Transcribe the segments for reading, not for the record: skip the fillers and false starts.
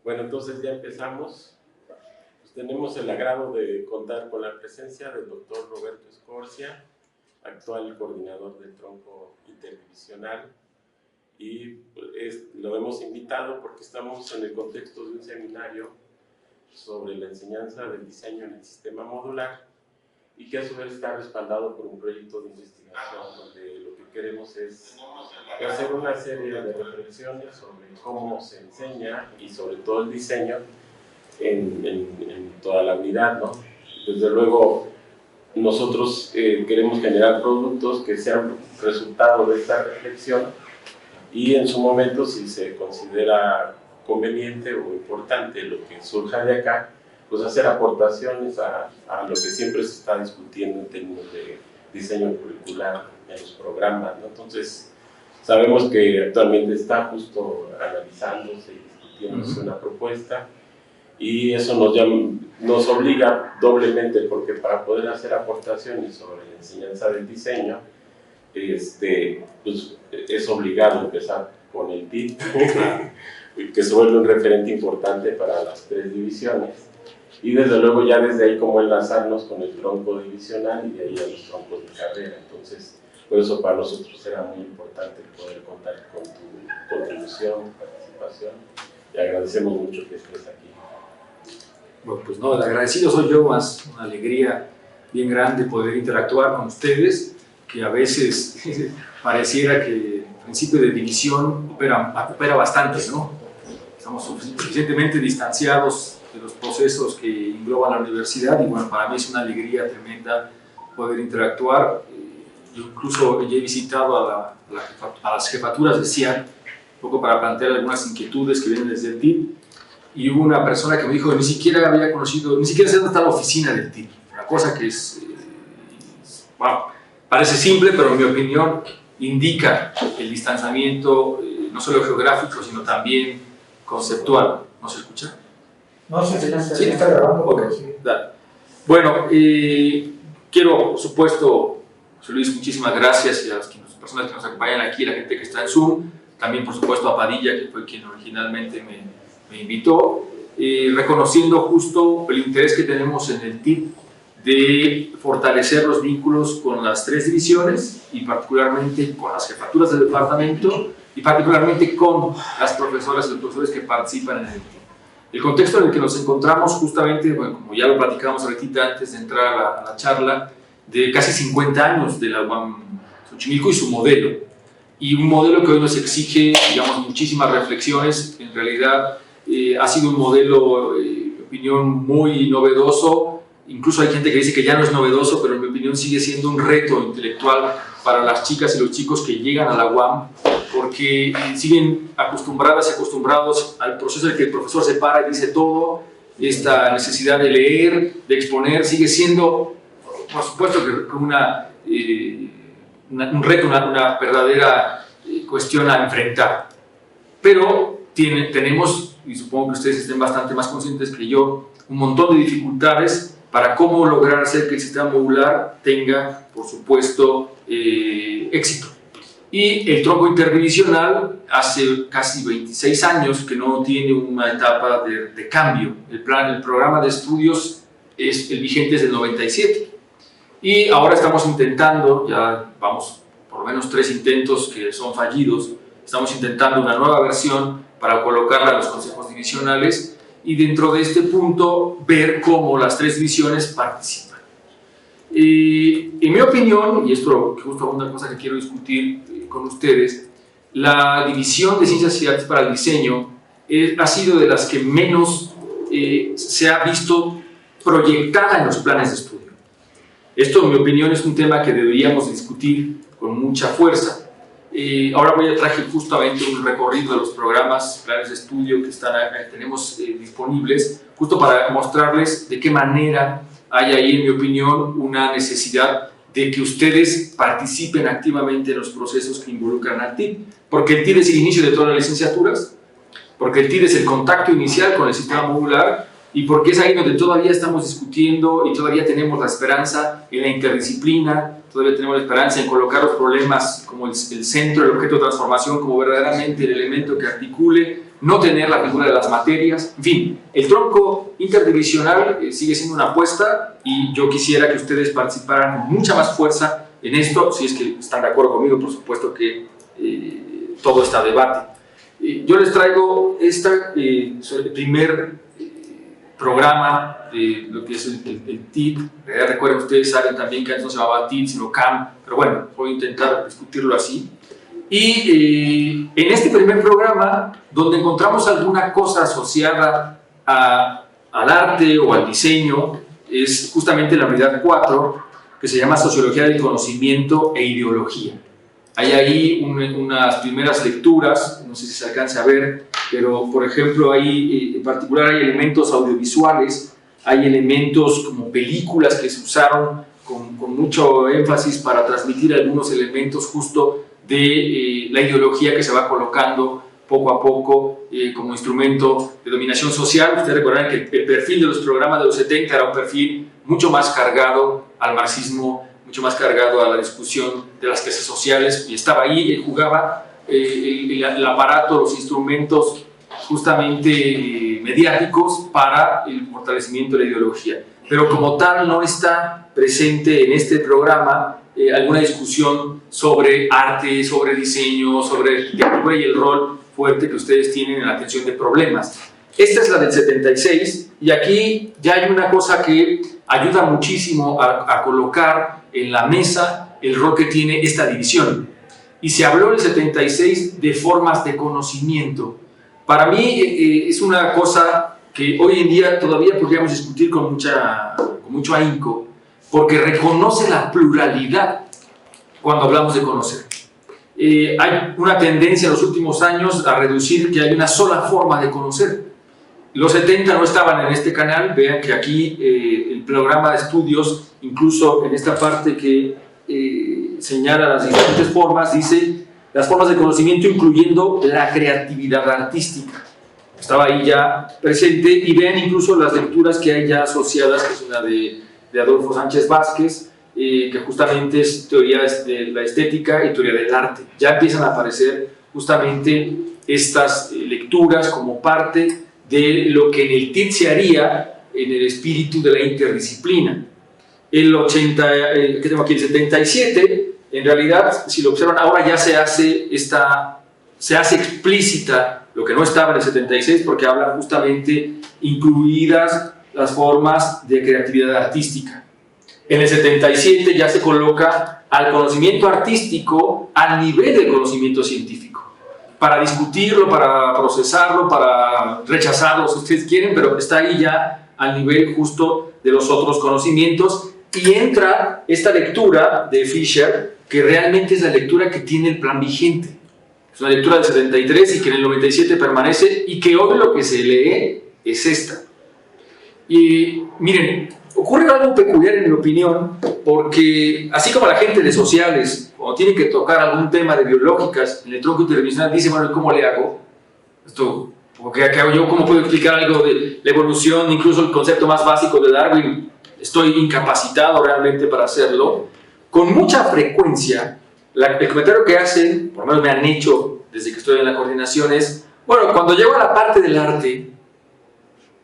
Bueno, entonces ya empezamos. Pues tenemos el agrado de contar con la presencia del doctor Roberto Escorcia, actual coordinador del tronco interdivisional, y lo hemos invitado porque estamos en el contexto de un seminario sobre la enseñanza del diseño en el sistema modular y que a su vez está respaldado por un proyecto de investigación donde lo que queremos es hacer una serie de reflexiones sobre cómo se enseña y sobre todo el diseño en toda la unidad, ¿no? Desde luego nosotros queremos generar productos que sean resultado de esta reflexión y en su momento, si se considera conveniente o importante lo que surja de acá, pues hacer aportaciones a lo que siempre se está discutiendo en términos de diseño curricular en los programas, ¿no? Entonces, sabemos que actualmente está justo analizándose y discutiéndose una propuesta y eso nos obliga doblemente porque para poder hacer aportaciones sobre la enseñanza del diseño, pues es obligado empezar con el TIP, que se vuelve un referente importante para las tres divisiones. Y desde luego ya desde ahí cómo enlazarnos con el tronco divisional y de ahí a los troncos de carrera. Entonces, por eso para nosotros era muy importante poder contar con tu contribución, participación, y agradecemos mucho que estés aquí. Bueno, pues no, el agradecido soy yo, más una alegría bien grande poder interactuar con ustedes, que a veces pareciera que el principio de división opera bastante, ¿no? Estamos suficientemente distanciados de los procesos que engloban la universidad y bueno, para mí es una alegría tremenda poder interactuar. Yo incluso he visitado a las jefaturas de CIAT, un poco para plantear algunas inquietudes que vienen desde el TIP, y hubo una persona que me dijo que ni siquiera había conocido, ni siquiera sé dónde está la oficina del TIP, una cosa que bueno, parece simple, pero en mi opinión indica el distanciamiento no solo geográfico, sino también conceptual. ¿No se escucha? No, sí, está grabando. Okay. Sí. Bueno, quiero, por supuesto, José Luis, muchísimas gracias y a las personas que nos acompañan aquí, la gente que está en Zoom, también por supuesto a Padilla, que fue quien originalmente me invitó, reconociendo justo el interés que tenemos en el TIP de fortalecer los vínculos con las tres divisiones y particularmente con las jefaturas del departamento y particularmente con las profesoras y los profesores que participan en el TIP. El contexto en el que nos encontramos justamente, bueno, como ya lo platicamos ahorita antes de entrar a la charla, de casi 50 años de la UAM Xochimilco y su modelo. Y un modelo que hoy nos exige, digamos, muchísimas reflexiones. En realidad ha sido un modelo, en mi opinión, muy novedoso. Incluso hay gente que dice que ya no es novedoso, pero en mi opinión sigue siendo un reto intelectual para las chicas y los chicos que llegan a la UAM, porque siguen acostumbradas y acostumbrados al proceso en el que el profesor se para y dice todo. Esta necesidad de leer, de exponer, sigue siendo, por supuesto, que un reto, una verdadera cuestión a enfrentar. Pero tenemos, y supongo que ustedes estén bastante más conscientes que yo, un montón de dificultades para cómo lograr hacer que el sistema modular tenga, por supuesto, éxito. Y el tronco interdivisional hace casi 26 años que no tiene una etapa de cambio. El programa de estudios es el vigente desde el 97. Y ahora estamos intentando, ya vamos por lo menos 3 intentos que son fallidos, estamos intentando una nueva versión para colocarla en los consejos divisionales y dentro de este punto ver cómo las 3 divisiones participan. En mi opinión, y esto es justo una cosa que quiero discutir con ustedes, la división de ciencias y artes para el diseño ha sido de las que menos se ha visto proyectada en los planes de estudio. Esto, en mi opinión, es un tema que deberíamos discutir con mucha fuerza. Ahora traje justamente un recorrido de los programas, planes de estudio que tenemos disponibles, justo para mostrarles de qué manera hay ahí, en mi opinión, una necesidad de que ustedes participen activamente en los procesos que involucran al TIP, porque el TIP es el inicio de todas las licenciaturas, porque el TIP es el contacto inicial con el sistema modular y porque es ahí donde todavía estamos discutiendo y todavía tenemos la esperanza en la interdisciplina, todavía tenemos la esperanza en colocar los problemas como el centro, el objeto de transformación, como verdaderamente el elemento que articule no tener la figura de las materias, en fin, el tronco interdivisional sigue siendo una apuesta y yo quisiera que ustedes participaran con mucha más fuerza en esto, si es que están de acuerdo conmigo, por supuesto que todo está a debate. Yo les traigo el primer programa de lo que es el TIT. Recuerden, ustedes saben también que antes no se llamaba TIT, sino CAM, pero bueno, voy a intentar discutirlo así. Y en este primer programa, donde encontramos alguna cosa asociada al arte o al diseño, es justamente la unidad 4, que se llama Sociología del Conocimiento e Ideología. Hay ahí unas primeras lecturas, no sé si se alcanza a ver, pero por ejemplo ahí en particular hay elementos audiovisuales, hay elementos como películas que se usaron con mucho énfasis para transmitir algunos elementos justo de la ideología que se va colocando poco a poco como instrumento de dominación social. Ustedes recordarán que el perfil de los programas de los 70 era un perfil mucho más cargado al marxismo, mucho más cargado a la discusión de las clases sociales, y estaba ahí, jugaba el aparato, los instrumentos justamente mediáticos para el fortalecimiento de la ideología. Pero como tal no está presente en este programa alguna discusión sobre arte, sobre diseño, sobre arquitectura y el rol fuerte que ustedes tienen en la atención de problemas. Esta es la del 76 y aquí ya hay una cosa que ayuda muchísimo a colocar en la mesa el rol que tiene esta división. Y se habló en el 76 de formas de conocimiento. Para mí es una cosa que hoy en día todavía podríamos discutir con mucho ahínco, porque reconoce la pluralidad cuando hablamos de conocer. Hay una tendencia en los últimos años a reducir que hay una sola forma de conocer. Los 70 no estaban en este canal, vean que aquí el programa de estudios, incluso en esta parte que señala las diferentes formas, dice las formas de conocimiento incluyendo la creatividad artística. Estaba ahí ya presente, y vean incluso las lecturas que hay ya asociadas, que es una de Adolfo Sánchez Vázquez, que justamente es teoría de la estética y teoría del arte. Ya empiezan a aparecer justamente estas lecturas como parte de lo que en el TIT se haría en el espíritu de la interdisciplina. El 77, en realidad, si lo observan, ahora ya se hace explícita lo que no estaba en el 76, porque habla justamente incluidas las formas de creatividad artística. En el 77 ya se coloca al conocimiento artístico al nivel del conocimiento científico, para discutirlo, para procesarlo, para rechazarlo si ustedes quieren, pero está ahí ya al nivel justo de los otros conocimientos, y entra esta lectura de Fisher, que realmente es la lectura que tiene el plan vigente. Es una lectura del 73 y que en el 97 permanece, y que hoy lo que se lee es esta. Y miren, ocurre algo peculiar en mi opinión, porque así como la gente de sociales, cuando tiene que tocar algún tema de biológicas en el tronco interdivisional, dice, bueno, ¿cómo le hago? Esto, ¿qué hago yo? ¿Cómo puedo explicar algo de la evolución, incluso el concepto más básico de Darwin? Estoy incapacitado realmente para hacerlo. Con mucha frecuencia, el comentario que hacen, por lo menos me han hecho desde que estoy en la coordinación, es, bueno, cuando llego a la parte del arte,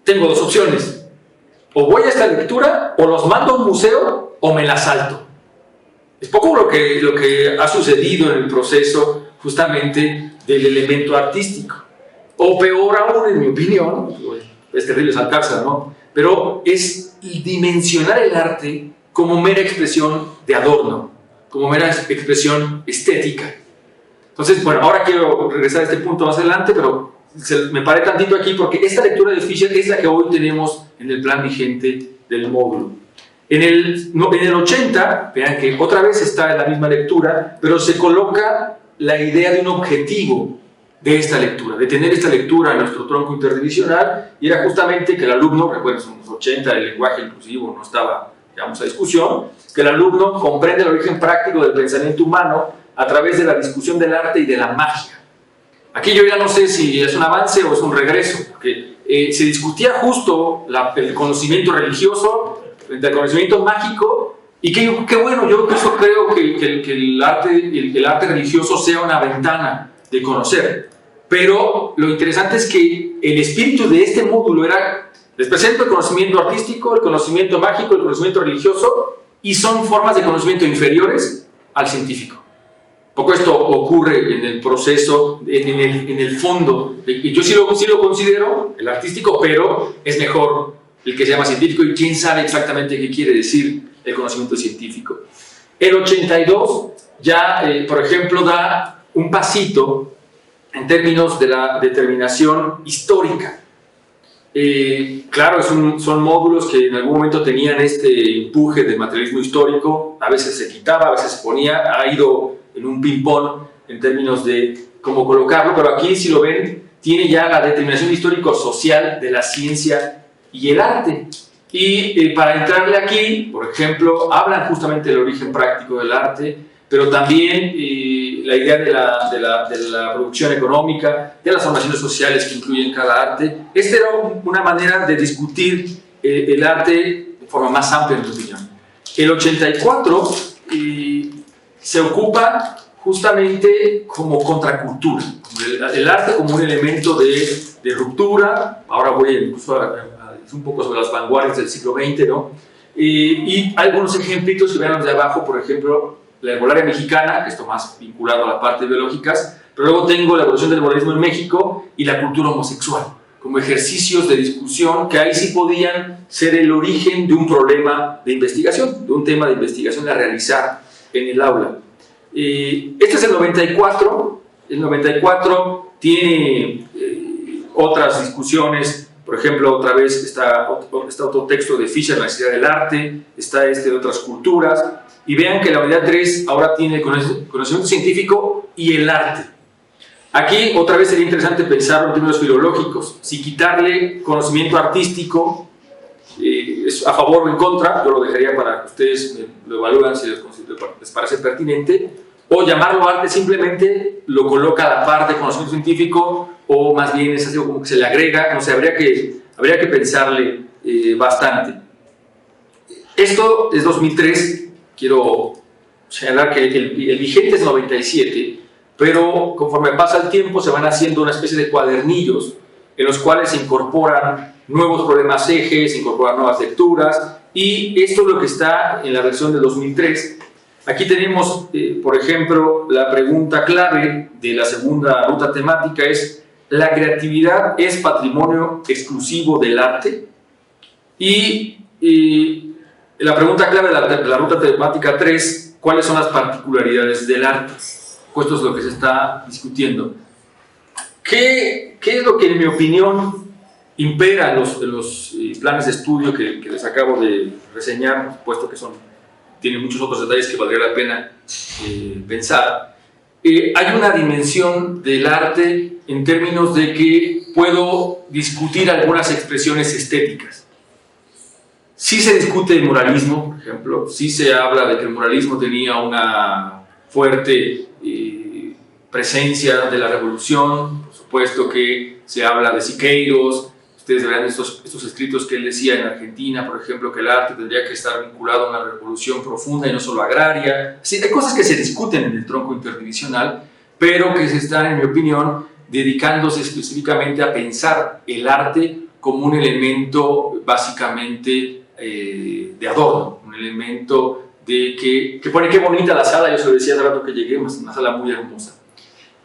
tengo dos opciones. O voy a esta lectura, o los mando a un museo, o me la salto. Es poco lo que ha sucedido en el proceso justamente del elemento artístico. O peor aún, en mi opinión, es terrible saltársela, ¿no? Pero es dimensionar el arte como mera expresión de adorno, como mera expresión estética. Entonces, bueno, ahora quiero regresar a este punto más adelante, pero me paré tantito aquí porque esta lectura de Fisher es la que hoy tenemos en el plan vigente del módulo. En el 80, vean que otra vez está en la misma lectura, pero se coloca la idea de un objetivo de esta lectura, de tener esta lectura en nuestro tronco interdivisional, y era justamente que el alumno, recuerden, son los 80, el lenguaje inclusivo no estaba, digamos, a discusión, que el alumno comprende el origen práctico del pensamiento humano a través de la discusión del arte y de la magia. Aquí yo ya no sé si es un avance o es un regreso, porque se discutía justo el conocimiento religioso frente al conocimiento mágico, y qué bueno, yo incluso creo que el arte religioso sea una ventana de conocer. pero lo interesante es que el espíritu de este módulo era: les presento el conocimiento artístico, el conocimiento mágico, el conocimiento religioso, y son formas de conocimiento inferiores al científico. Un poco esto ocurre en el proceso, en el fondo, y yo sí lo considero el artístico, pero es mejor el que se llama científico, y quién sabe exactamente qué quiere decir el conocimiento científico. El 82 ya, por ejemplo, da un pasito en términos de la determinación histórica. Claro, son módulos que en algún momento tenían este empuje de materialismo histórico, a veces se quitaba, a veces se ponía, ha ido en un ping-pong en términos de cómo colocarlo, pero aquí, si lo ven, tiene ya la determinación histórico-social de la ciencia y el arte. Y para entrarle aquí, por ejemplo, hablan justamente del origen práctico del arte, pero también la idea de la producción económica, de las formaciones sociales que incluyen cada arte. Esta era una manera de discutir el arte de forma más amplia, en mi opinión. El 84 se ocupa justamente como contracultura, el arte como un elemento de ruptura. Ahora voy incluso a un poco sobre las vanguardias del siglo XX, ¿no? Y algunos ejemplitos, si vean de abajo, por ejemplo, la herbolaria mexicana, que esto más vinculado a la parte de biológicas, pero luego tengo la evolución del herbolarismo en México y la cultura homosexual, como ejercicios de discusión que ahí sí podían ser el origen de un problema de investigación, de un tema de investigación a realizar en el aula. Este es el 94, el 94 tiene otras discusiones. Por ejemplo, otra vez está otro texto de Fischer, La necesidad del arte, está de otras culturas, y vean que la unidad 3 ahora tiene conocimiento científico y el arte. Aquí otra vez sería interesante pensarlo en términos filológicos, si quitarle conocimiento artístico es a favor o en contra. Yo lo dejaría para que ustedes lo evalúen si les parece pertinente, o llamarlo arte simplemente lo coloca a la par de conocimiento científico, o más bien es algo como que se le agrega, no sé, habría que pensarle bastante. Esto es 2003, quiero señalar que el vigente es 97, pero conforme pasa el tiempo se van haciendo una especie de cuadernillos en los cuales se incorporan nuevos problemas ejes, se incorporan nuevas lecturas, y esto es lo que está en la versión de 2003. Aquí tenemos, por ejemplo, la pregunta clave de la segunda ruta temática es: ¿la creatividad es patrimonio exclusivo del arte? Y la pregunta clave de la ruta temática 3, ¿cuáles son las particularidades del arte? Pues esto es lo que se está discutiendo. ¿Qué es lo que, en mi opinión, impera en los planes de estudio que les acabo de reseñar, puesto que tienen muchos otros detalles que valdría la pena pensar? Hay una dimensión del arte en términos de que puedo discutir algunas expresiones estéticas. Sí se discute el muralismo, por ejemplo, sí se habla de que el muralismo tenía una fuerte presencia de la revolución, por supuesto que se habla de Siqueiros. Ustedes verán estos escritos que él decía en Argentina, por ejemplo, que el arte tendría que estar vinculado a una revolución profunda y no solo agraria. Sí, hay cosas que se discuten en el tronco interdivisional, pero que se están, en mi opinión, dedicándose específicamente a pensar el arte como un elemento básicamente de adorno, un elemento de que pone qué bonita la sala. Yo se lo decía hace rato que llegué, una sala muy hermosa,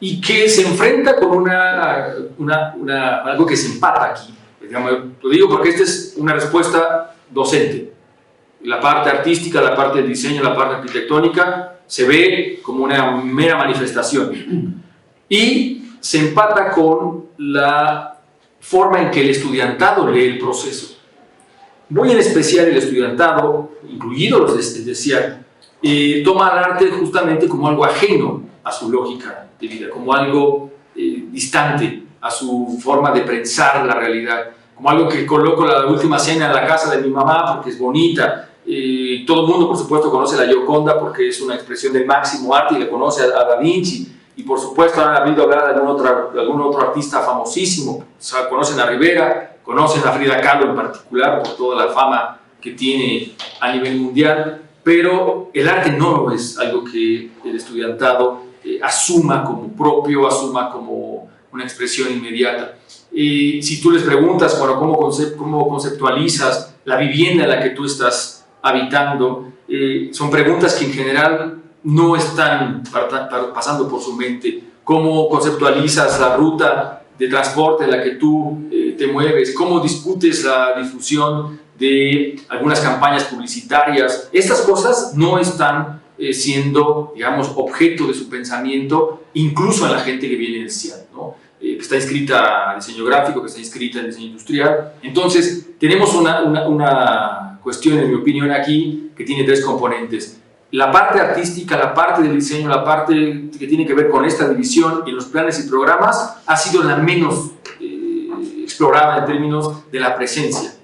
y que se enfrenta con algo que se empata aquí. Digamos, lo digo porque esta es una respuesta docente. La parte artística, la parte del diseño, la parte arquitectónica se ve como una mera manifestación, y se empata con la forma en que el estudiantado lee el proceso. Muy en especial el estudiantado, incluidos los de CIAC, toma al arte justamente como algo ajeno a su lógica de vida, como algo distante a su forma de pensar la realidad, como algo que coloco la última cena en la casa de mi mamá porque es bonita. Todo el mundo, por supuesto, conoce la Gioconda porque es una expresión del máximo arte y le conoce a Da Vinci, y por supuesto han oído hablar de algún otro artista famosísimo. O sea, conocen a Rivera, conocen a Frida Kahlo en particular por toda la fama que tiene a nivel mundial, pero el arte no es algo que el estudiantado asuma como propio, asuma como una expresión inmediata. Si tú les preguntas, bueno, ¿cómo conceptualizas la vivienda en la que tú estás habitando? Son preguntas que en general no están pasando por su mente. ¿Cómo conceptualizas la ruta de transporte en la que tú te mueves? ¿Cómo discutes la difusión de algunas campañas publicitarias? Estas cosas no están siendo, digamos, objeto de su pensamiento, incluso en la gente que viene del CIAD, ¿no? Que está inscrita en diseño gráfico, que está inscrita en diseño industrial. Entonces, tenemos una cuestión, en mi opinión, aquí que tiene tres componentes. La parte artística, la parte del diseño, la parte que tiene que ver con esta división en los planes y programas ha sido la menos explorada en términos de la presencia.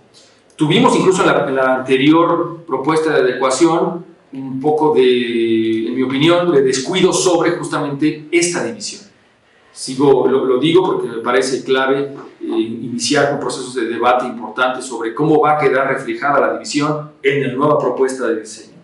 Tuvimos incluso en la anterior propuesta de adecuación un poco de, en mi opinión, de descuido sobre justamente esta división. Lo digo porque me parece clave iniciar con procesos de debate importantes sobre cómo va a quedar reflejada la división en la nueva propuesta de diseño.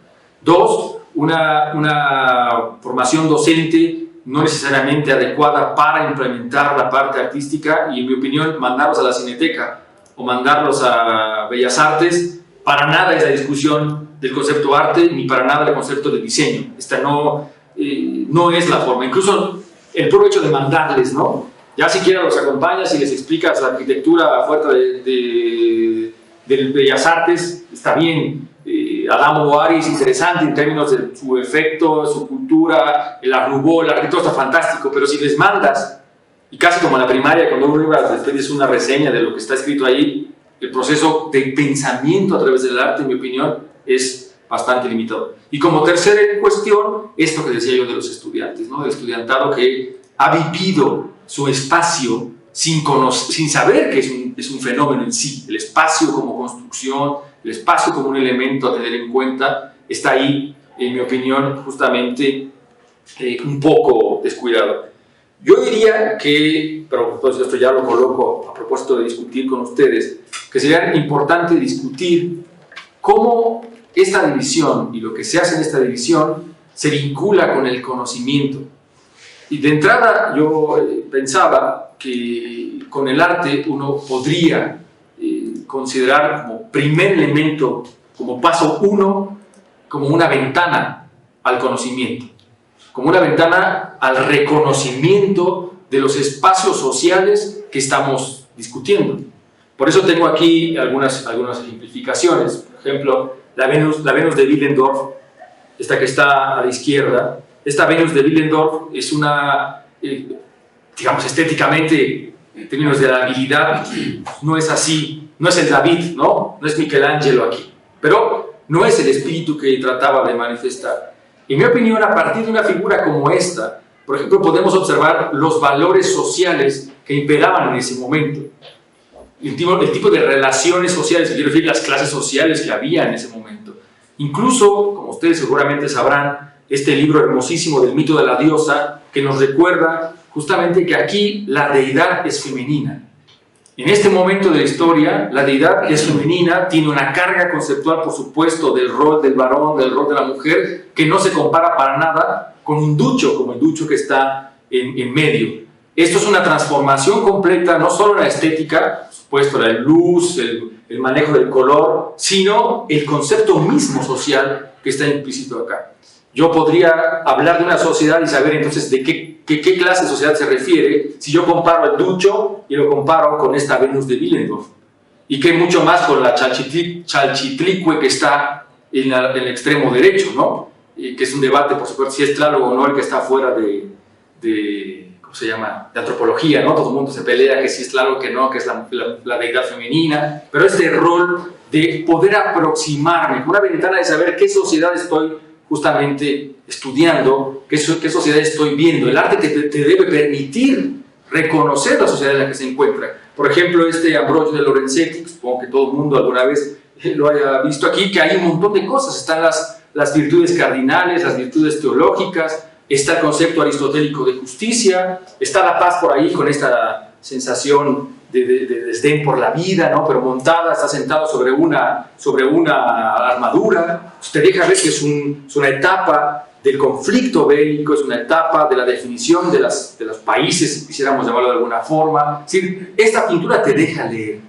Dos, una formación docente no necesariamente adecuada para implementar la parte artística y, en mi opinión, mandarlos a la Cineteca o mandarlos a Bellas Artes, para nada es la discusión del concepto arte ni para nada el concepto de diseño. Esta no es la forma. Incluso el puro hecho de mandarles, ¿no? Ya siquiera los acompañas y les explicas la arquitectura fuerte de Bellas Artes, está bien. Adamo Boari es interesante en términos de su efecto, su cultura, el arrugó, el arquitecto está fantástico, pero si les mandas, y casi como en la primaria, cuando uno después una reseña de lo que está escrito ahí, el proceso de pensamiento a través del arte, en mi opinión, es bastante limitado. Y como tercera cuestión, esto que decía yo de los estudiantes, ¿no? Del estudiantado que ha vivido su espacio sin saber que es un fenómeno en sí. El espacio como construcción, el espacio como un elemento a tener en cuenta, está ahí, en mi opinión, justamente un poco descuidado. Yo diría que, pero pues esto ya lo coloco a propósito de discutir con ustedes, que sería importante discutir cómo esta división y lo que se hace en esta división se vincula con el conocimiento. Y de entrada yo pensaba que con el arte uno podría considerar como primer elemento, como paso uno, como una ventana al conocimiento, como una ventana al reconocimiento de los espacios sociales que estamos discutiendo. Por eso tengo aquí algunas ejemplificaciones. Por ejemplo, la Venus de Willendorf, esta que está a la izquierda. Esta Venus de Willendorf es una, digamos, estéticamente, en términos de la habilidad, no es así, no es el David, ¿no? No es Michelangelo aquí, pero no es el espíritu que trataba de manifestar. En mi opinión, a partir de una figura como esta, por ejemplo, podemos observar los valores sociales que imperaban en ese momento. El tipo de relaciones sociales, quiero decir, las clases sociales que había en ese momento. Incluso, como ustedes seguramente sabrán, este libro hermosísimo del mito de la diosa, que nos recuerda justamente que aquí la deidad es femenina. En este momento de la historia, la deidad es femenina, tiene una carga conceptual, por supuesto, del rol del varón, del rol de la mujer, que no se compara para nada con un ducho, como el ducho que está en medio. Esto es una transformación completa, no solo la estética, por supuesto, la luz, el manejo del color, sino el concepto mismo social que está implícito acá. Yo podría hablar de una sociedad y saber entonces de qué clase de sociedad se refiere si yo comparo el ducho y lo comparo con esta Venus de Willendorf. Y que mucho más con la Chalchitlicue que está en el extremo derecho, ¿no? Y que es un debate, por supuesto, si es Tlaloc o no el que está fuera de ¿cómo se llama?, de antropología, ¿no? Todo el mundo se pelea que si es Tlaloc que no, que es la deidad femenina, pero este rol de poder aproximarme, una ventana de saber qué sociedad estoy justamente estudiando, qué sociedad estoy viendo. El arte te debe permitir reconocer la sociedad en la que se encuentra. Por ejemplo, este Ambrogio de Lorenzetti, supongo que todo el mundo alguna vez lo haya visto aquí, que hay un montón de cosas. Están las virtudes cardinales, las virtudes teológicas, está el concepto aristotélico de justicia, está la paz por ahí con esta sensación de desdén por la vida, ¿no? Pero montada, está sentado sobre una armadura. Te deja ver que es una etapa del conflicto bélico, es una etapa de la definición de los países, si quisiéramos llamarlo de alguna forma. Es decir, esta pintura te deja leer.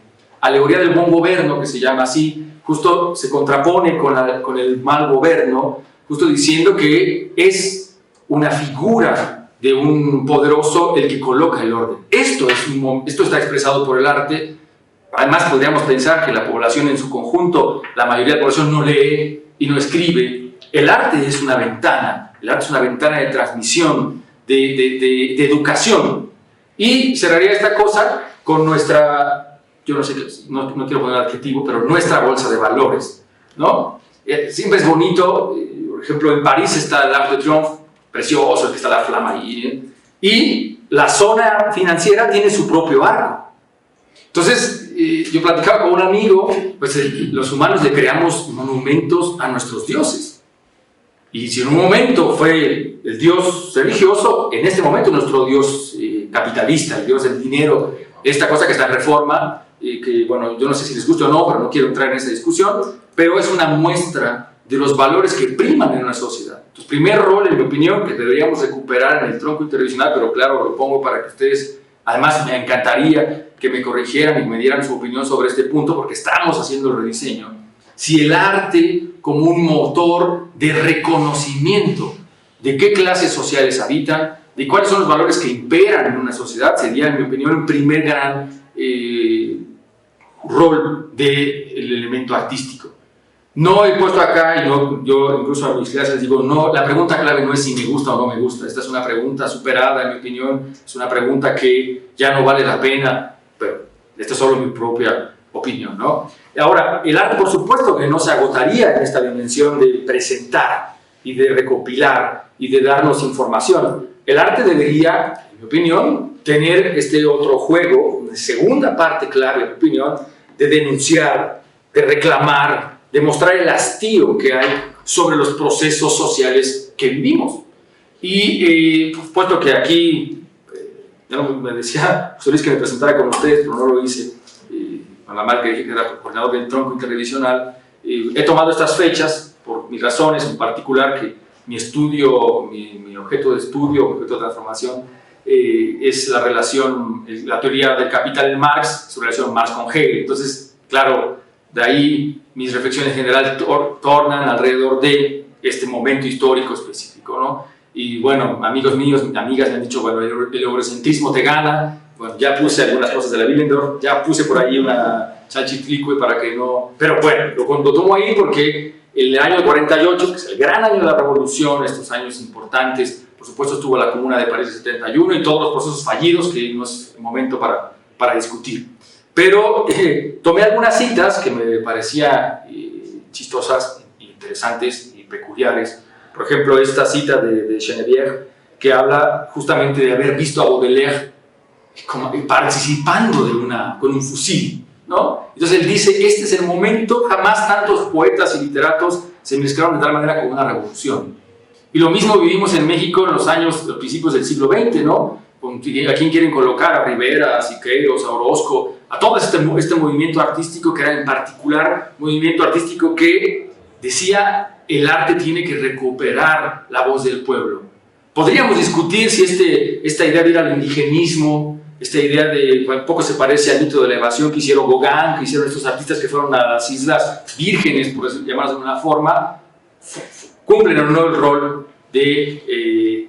Alegoría del buen gobierno, que se llama así, justo se contrapone con el mal gobierno, justo diciendo que es una figura de un poderoso el que coloca el orden. Esto está expresado por el arte. Además, podríamos pensar que la población en su conjunto, la mayoría de la población no lee y no escribe. El arte es una ventana, de transmisión, de educación. Y cerraría esta cosa con nuestra, yo no sé, no quiero poner adjetivo, pero nuestra bolsa de valores, ¿no? Siempre es bonito, por ejemplo, en París está el Arc de Triomphe, precioso, que está la flama ahí, y la zona financiera tiene su propio arco. Entonces, yo platicaba con un amigo, pues los humanos le creamos monumentos a nuestros dioses. Y si en un momento fue el dios religioso, en este momento nuestro dios capitalista, el dios del dinero, esta cosa que está en Reforma, que bueno, yo no sé si les gusta o no, pero no quiero entrar en esa discusión, pero es una muestra de los valores que priman en una sociedad. Entonces, primer rol, en mi opinión, que deberíamos recuperar en el tronco interdivisional, pero claro, lo pongo para que ustedes, además me encantaría que me corrigieran y me dieran su opinión sobre este punto, porque estamos haciendo el rediseño. Si el arte como un motor de reconocimiento de qué clases sociales habitan, de cuáles son los valores que imperan en una sociedad, sería, en mi opinión, el primer gran rol del elemento artístico. No he puesto acá, y no, yo incluso a mis clases les digo, no, la pregunta clave no es si me gusta o no me gusta. Esta es una pregunta superada, en mi opinión, es una pregunta que ya no vale la pena, pero esta es solo mi propia opinión, ¿no? Ahora, el arte, por supuesto, que no se agotaría en esta dimensión de presentar y de recopilar y de darnos información. El arte debería, en mi opinión, tener este otro juego, una segunda parte clave, en mi opinión, de denunciar, de reclamar, de mostrar el hastío que hay sobre los procesos sociales que vivimos. Y puesto que aquí, ya me decía José Luis que me presentara con ustedes, pero no lo hice, a la marca que dije que era coordinador del tronco interdivisional, he tomado estas fechas por mis razones, en particular que mi estudio, mi objeto de estudio, mi objeto de transformación, es la relación, la teoría del capital de Marx, su relación Marx con Hegel. Entonces, claro, de ahí mis reflexiones en general tornan alrededor de este momento histórico específico, ¿no? Y bueno, amigos míos, amigas me han dicho, bueno, el eurocentrismo te gana. Bueno, ya puse algunas cosas de la Willendorf, ya puse por ahí una Chalchitlicue para que no... Pero bueno, lo tomo ahí porque el año 48, que es el gran año de la revolución, estos años importantes, por supuesto estuvo la Comuna de París 71 y todos los procesos fallidos que no es el momento para discutir. Pero tomé algunas citas que me parecían chistosas, interesantes y peculiares. Por ejemplo, esta cita de Geneviève, que habla justamente de haber visto a Baudelaire como participando con un fusil, ¿no? Entonces él dice, este es el momento, jamás tantos poetas y literatos se mezclaron de tal manera con una revolución. Y lo mismo vivimos en México en los principios del siglo XX, ¿no? ¿A quién quieren colocar? A Rivera, a Siqueiros, a Orozco, a todo este movimiento artístico que era en particular movimiento artístico que decía el arte tiene que recuperar la voz del pueblo. Podríamos discutir si esta idea de ir al indigenismo, esta idea de un poco se parece al mito de la evasión que hicieron Gauguin, que hicieron estos artistas que fueron a las islas vírgenes, por eso llamarlas de una forma, cumplen o no el rol de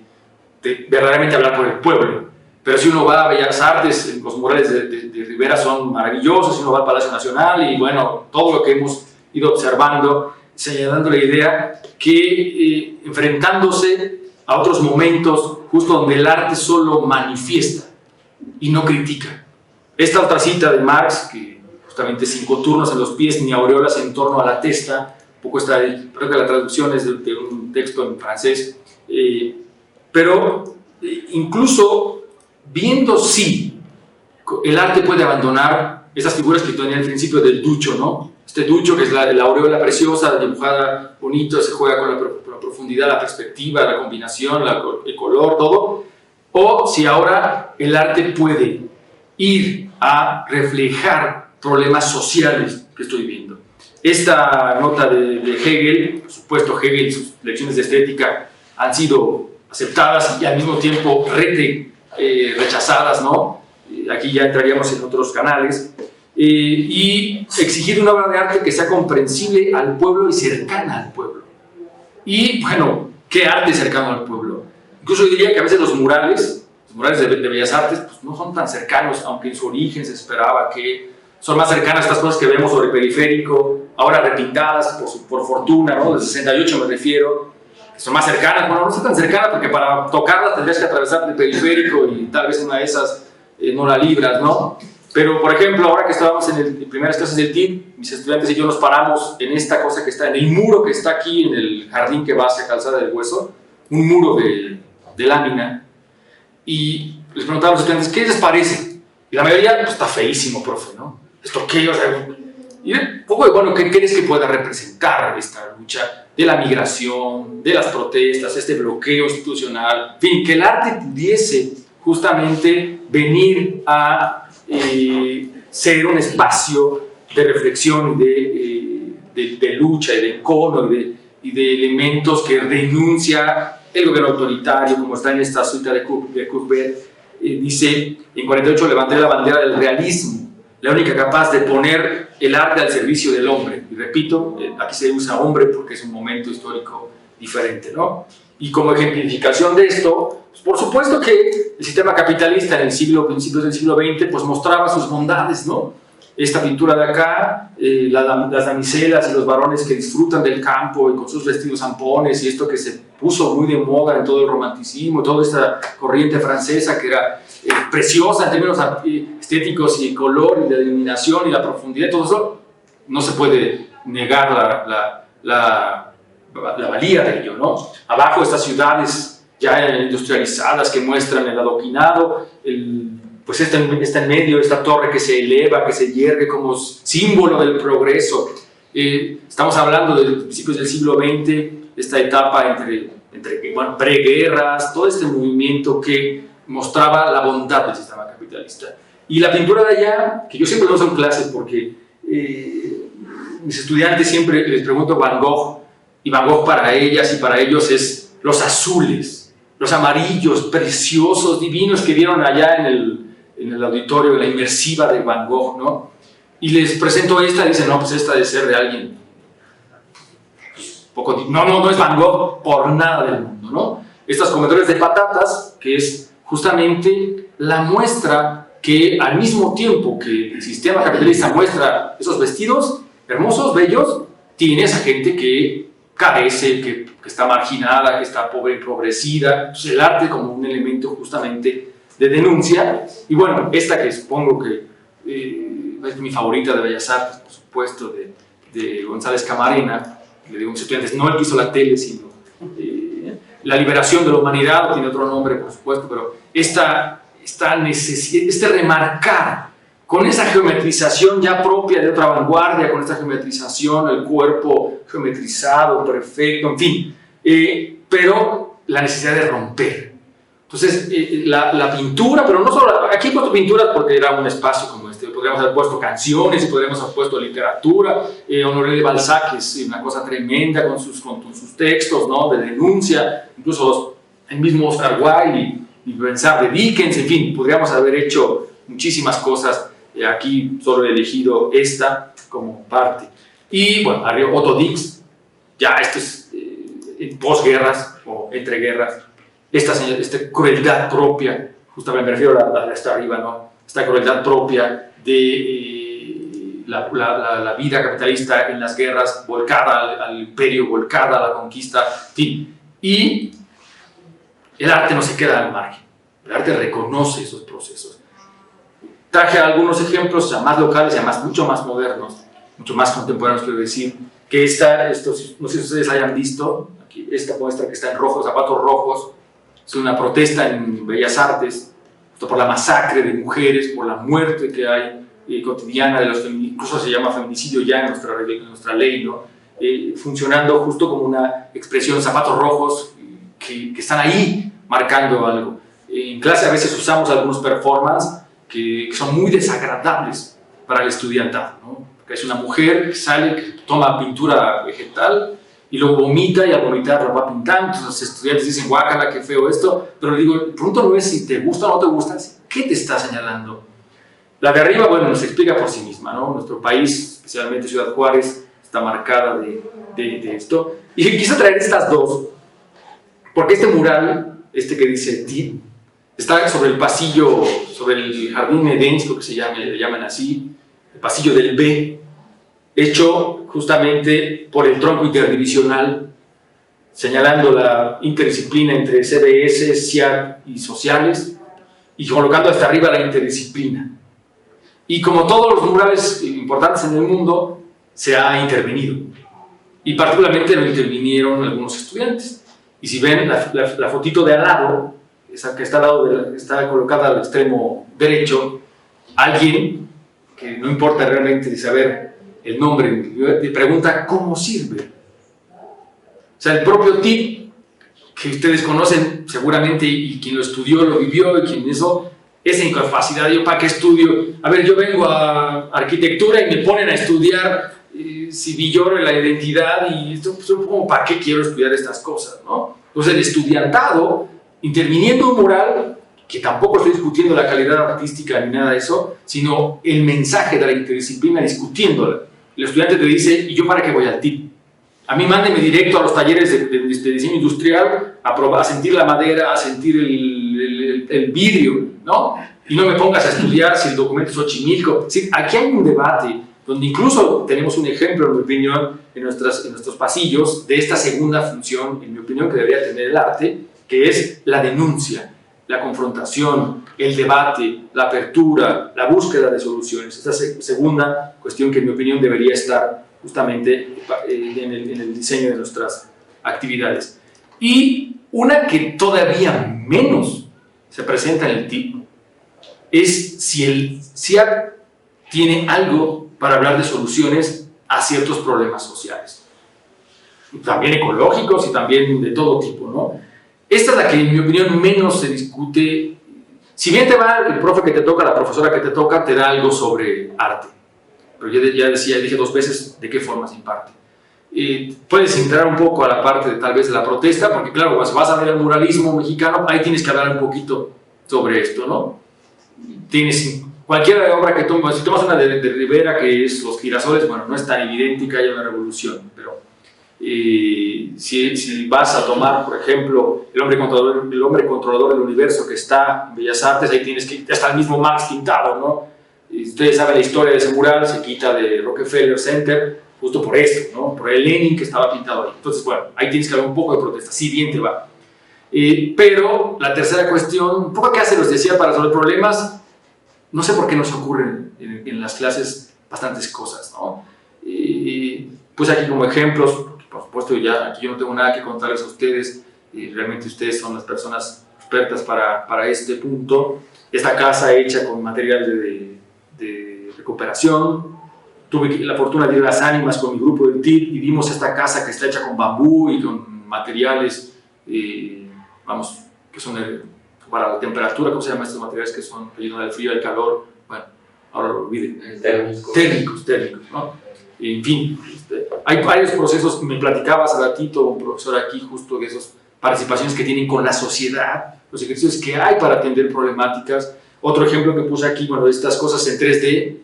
verdaderamente hablar por el pueblo. Pero si uno va a Bellas Artes, los murales de Rivera son maravillosos, si uno va al Palacio Nacional y bueno, todo lo que hemos ido observando, señalando la idea que enfrentándose a otros momentos justo donde el arte solo manifiesta y no critica. Esta otra cita de Marx, que justamente 5 turnos en los pies ni aureolas en torno a la testa, un poco está ahí, creo que la traducción es de un texto en francés, pero incluso viendo si el arte puede abandonar esas figuras que tenía al principio del ducho, ¿no? Este ducho que es la aureola preciosa, dibujada bonito, se juega con la profundidad, la perspectiva, la combinación, el color, todo, o si ahora el arte puede ir a reflejar problemas sociales que estoy viendo. Esta nota de Hegel, por supuesto Hegel, sus lecciones de estética han sido aceptadas y al mismo tiempo rechazadas, ¿no? Aquí ya entraríamos en otros canales. Y exigir una obra de arte que sea comprensible al pueblo y cercana al pueblo. Y bueno, ¿qué arte cercano al pueblo? Incluso diría que a veces los murales de Bellas Artes pues, no son tan cercanos, aunque en su origen se esperaba que son más cercanas estas cosas que vemos sobre el periférico, ahora repintadas por fortuna, ¿no? Del 68 me refiero, que son más cercanas. Bueno, no son tan cercanas porque para tocarlas tendrías que atravesar el periférico y tal vez una de esas no la libras, ¿no? Pero, por ejemplo, ahora que estábamos en primeras clases del TID, mis estudiantes y yo nos paramos en esta cosa que está en el muro que está aquí en el jardín que va hacia Calzada del Hueso, un muro de lámina, y les preguntaba a los estudiantes, ¿qué les parece? Y la mayoría, pues está feísimo, profe, ¿no? ¿Esto qué? O sea, y un poco de, bueno, ¿qué crees que pueda representar esta lucha de la migración, de las protestas, este bloqueo institucional? En fin, que el arte pudiese justamente venir a ser un espacio de reflexión y de lucha y de encono y de elementos que denuncia el gobierno autoritario, como está en esta cita de Courbet. Dice, en 48 levanté la bandera del realismo, la única capaz de poner el arte al servicio del hombre. Y repito, aquí se usa hombre porque es un momento histórico diferente, ¿no? Y como ejemplificación de esto, pues por supuesto que el sistema capitalista en el principios del siglo XX, pues mostraba sus bondades, ¿no? Esta pintura de acá, las damiselas y los varones que disfrutan del campo y con sus vestidos zampones, y esto que se puso muy de moda en todo el romanticismo, toda esta corriente francesa que era preciosa en términos estéticos y color y la iluminación y la profundidad, todo eso, no se puede negar la valía de ello, ¿no? Abajo estas ciudades ya industrializadas que muestran el adoquinado, pues está en medio esta torre que se eleva, que se yergue como símbolo del progreso. Estamos hablando de principios del siglo XX, esta etapa entre preguerras, todo este movimiento que mostraba la bondad del sistema capitalista. Y la pintura de allá, que yo siempre lo uso en clases porque mis estudiantes siempre les pregunto Van Gogh, y Van Gogh para ellas y para ellos es los azules, los amarillos, preciosos, divinos que vieron allá en el auditorio, en la inmersiva de Van Gogh, ¿no? Y les presento esta y dicen, no, pues esta debe ser de alguien no es Van Gogh por nada del mundo, ¿no? Estas cometores de patatas, que es justamente la muestra que al mismo tiempo que el sistema capitalista muestra esos vestidos hermosos, bellos, tiene esa gente que carece, que está marginada, que está pobre, empobrecida. Entonces el arte como un elemento justamente de denuncia. Y bueno, esta que supongo que es mi favorita de Bellas Artes, por supuesto, de González Camarena. Le digo a mis estudiantes, no el que hizo la tele, sino la liberación de la humanidad, tiene otro nombre, por supuesto, pero este remarcar con esa geometrización ya propia de otra vanguardia, con esta geometrización, el cuerpo geometrizado, perfecto, en fin, pero la necesidad de romper. Entonces, la pintura, pero no solo, aquí he puesto pinturas porque era un espacio como este, podríamos haber puesto canciones y podríamos haber puesto literatura, Honoré de Balzac es una cosa tremenda con sus textos, ¿no? De denuncia, incluso el mismo Oscar Wilde y pensar de Dickens, en fin, podríamos haber hecho muchísimas cosas, aquí solo he elegido esta como parte. Y bueno, arriba Otto Dix, ya esto es en posguerras o entreguerras, esta crueldad propia, justamente me refiero a la de esta arriba, ¿no? Esta crueldad propia de la vida capitalista en las guerras, volcada al imperio, volcada a la conquista, en fin. Y el arte no se queda al margen, el arte reconoce esos procesos. Traje algunos ejemplos ya más locales, ya mucho más modernos, mucho más contemporáneos, quiero decir, que estos, no sé si ustedes hayan visto, aquí, esta muestra que está en rojo, zapatos rojos, es una protesta en Bellas Artes por la masacre de mujeres, por la muerte que hay cotidiana de los feminicidios, incluso se llama feminicidio ya en nuestra ley, ¿no? Funcionando justo como una expresión, zapatos rojos que están ahí marcando algo. En clase a veces usamos algunos performances que son muy desagradables para el estudiantado, ¿no? Que es una mujer que sale, que toma pintura vegetal y luego vomita, y al vomitar la va pintando. Entonces los estudiantes dicen, guácala, qué feo esto. Pero digo, el punto no es si te gusta o no te gusta, es qué te está señalando. La de arriba, bueno, nos explica por sí misma, ¿no? Nuestro país, especialmente Ciudad Juárez, está marcada de esto. Y quise traer estas dos, porque este mural, que dice TID, está sobre el pasillo, sobre el jardín Edén, creo que le llaman así, el pasillo del B, hecho justamente por el tronco interdivisional, señalando la interdisciplina entre CBS, SIAC y sociales, y colocando hasta arriba la interdisciplina. Y como todos los murales importantes en el mundo, se ha intervenido. Y particularmente lo intervinieron algunos estudiantes. Y si ven la fotito de al lado, esa que está al lado está colocada al extremo derecho, alguien, que no importa realmente saber el nombre, te pregunta cómo sirve. O sea, el propio TIP, que ustedes conocen seguramente, y quien lo estudió, lo vivió, y quien eso, esa incapacidad, yo para qué estudio, a ver, yo vengo a arquitectura y me ponen a estudiar si Villoro la identidad, y esto, pues, como para qué quiero estudiar estas cosas, ¿no? Entonces el estudiantado, interviniendo un mural, que tampoco estoy discutiendo la calidad artística ni nada de eso, sino el mensaje de la interdisciplina discutiéndola. El estudiante te dice, ¿y yo para qué voy al TIP? A mí mándeme directo a los talleres de diseño industrial, a sentir la madera, a sentir el vidrio, ¿no? Y no me pongas a estudiar si el documento es Xochimilco. Sí, aquí hay un debate donde incluso tenemos un ejemplo, en mi opinión, en nuestros pasillos de esta segunda función, en mi opinión, que debería tener el arte, que es la denuncia, la confrontación, el debate, la apertura, la búsqueda de soluciones. Esta segunda cuestión que en mi opinión debería estar justamente en el diseño de nuestras actividades. Y una que todavía menos se presenta en el TIP es si el CIAC tiene algo para hablar de soluciones a ciertos problemas sociales, también ecológicos y también de todo tipo, ¿no? Esta es la que en mi opinión menos se discute. Si bien te va el profe que te toca, la profesora que te toca, te da algo sobre arte, pero ya dije 2 veces de qué forma se imparte. Puedes entrar un poco a la parte tal vez de la protesta, porque claro, cuando vas a ver el muralismo mexicano, ahí tienes que hablar un poquito sobre esto, ¿no? Tienes cualquier obra que tomas, si tomas una de Rivera, que es Los girasoles, bueno, no es tan evidente que haya una revolución, pero si vas a tomar, por ejemplo, el hombre controlador del universo, que está en Bellas Artes, ahí tienes que, está el mismo Marx pintado, ¿no? Y ustedes saben la historia de ese mural, se quita de Rockefeller Center justo por esto, ¿no? Por el Lenin que estaba pintado ahí. Entonces, bueno, ahí tienes que hablar un poco de protesta, si bien te va. Pero la tercera cuestión, un poco que hace, les decía, para resolver problemas, no sé por qué nos ocurren en las clases bastantes cosas, ¿no? Pues aquí como ejemplos, por supuesto, ya aquí yo no tengo nada que contarles a ustedes, realmente ustedes son las personas expertas para este punto. Esta casa hecha con material de recuperación. Tuve la fortuna de ir a Las Ánimas con mi grupo del TIP y vimos esta casa que está hecha con bambú y con materiales, vamos, que son para la temperatura. ¿Cómo se llaman estos materiales que son ayudan al frío y al calor? Bueno, ahora lo olviden. Térmicos, ¿no? En fin, hay varios procesos. Me platicaba hace ratito un profesor aquí justo de esas participaciones que tienen con la sociedad, los ejercicios que hay para atender problemáticas. Otro ejemplo que puse aquí, bueno, de estas cosas en 3D,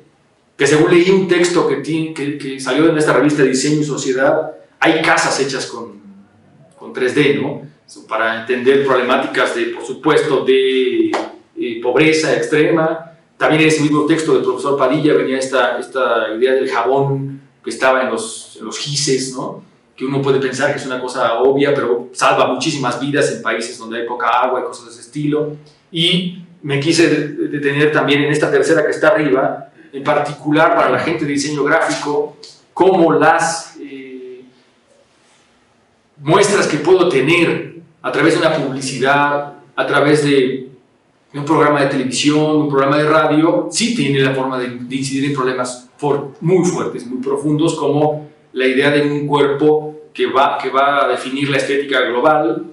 que según leí un texto que salió en esta revista de Diseño y Sociedad, hay casas hechas con 3D, ¿no? Para entender problemáticas de, por supuesto, de pobreza extrema. También en ese mismo texto del profesor Padilla venía esta idea del jabón que estaba en los gises, ¿no? Que uno puede pensar que es una cosa obvia, pero salva muchísimas vidas en países donde hay poca agua y cosas de ese estilo. Y me quise detener también en esta tercera que está arriba, en particular para la gente de diseño gráfico, cómo las muestras que puedo tener a través de una publicidad, a través de un programa de televisión, un programa de radio, sí tiene la forma de incidir en problemas muy fuertes, muy profundos, como la idea de un cuerpo que va a definir la estética global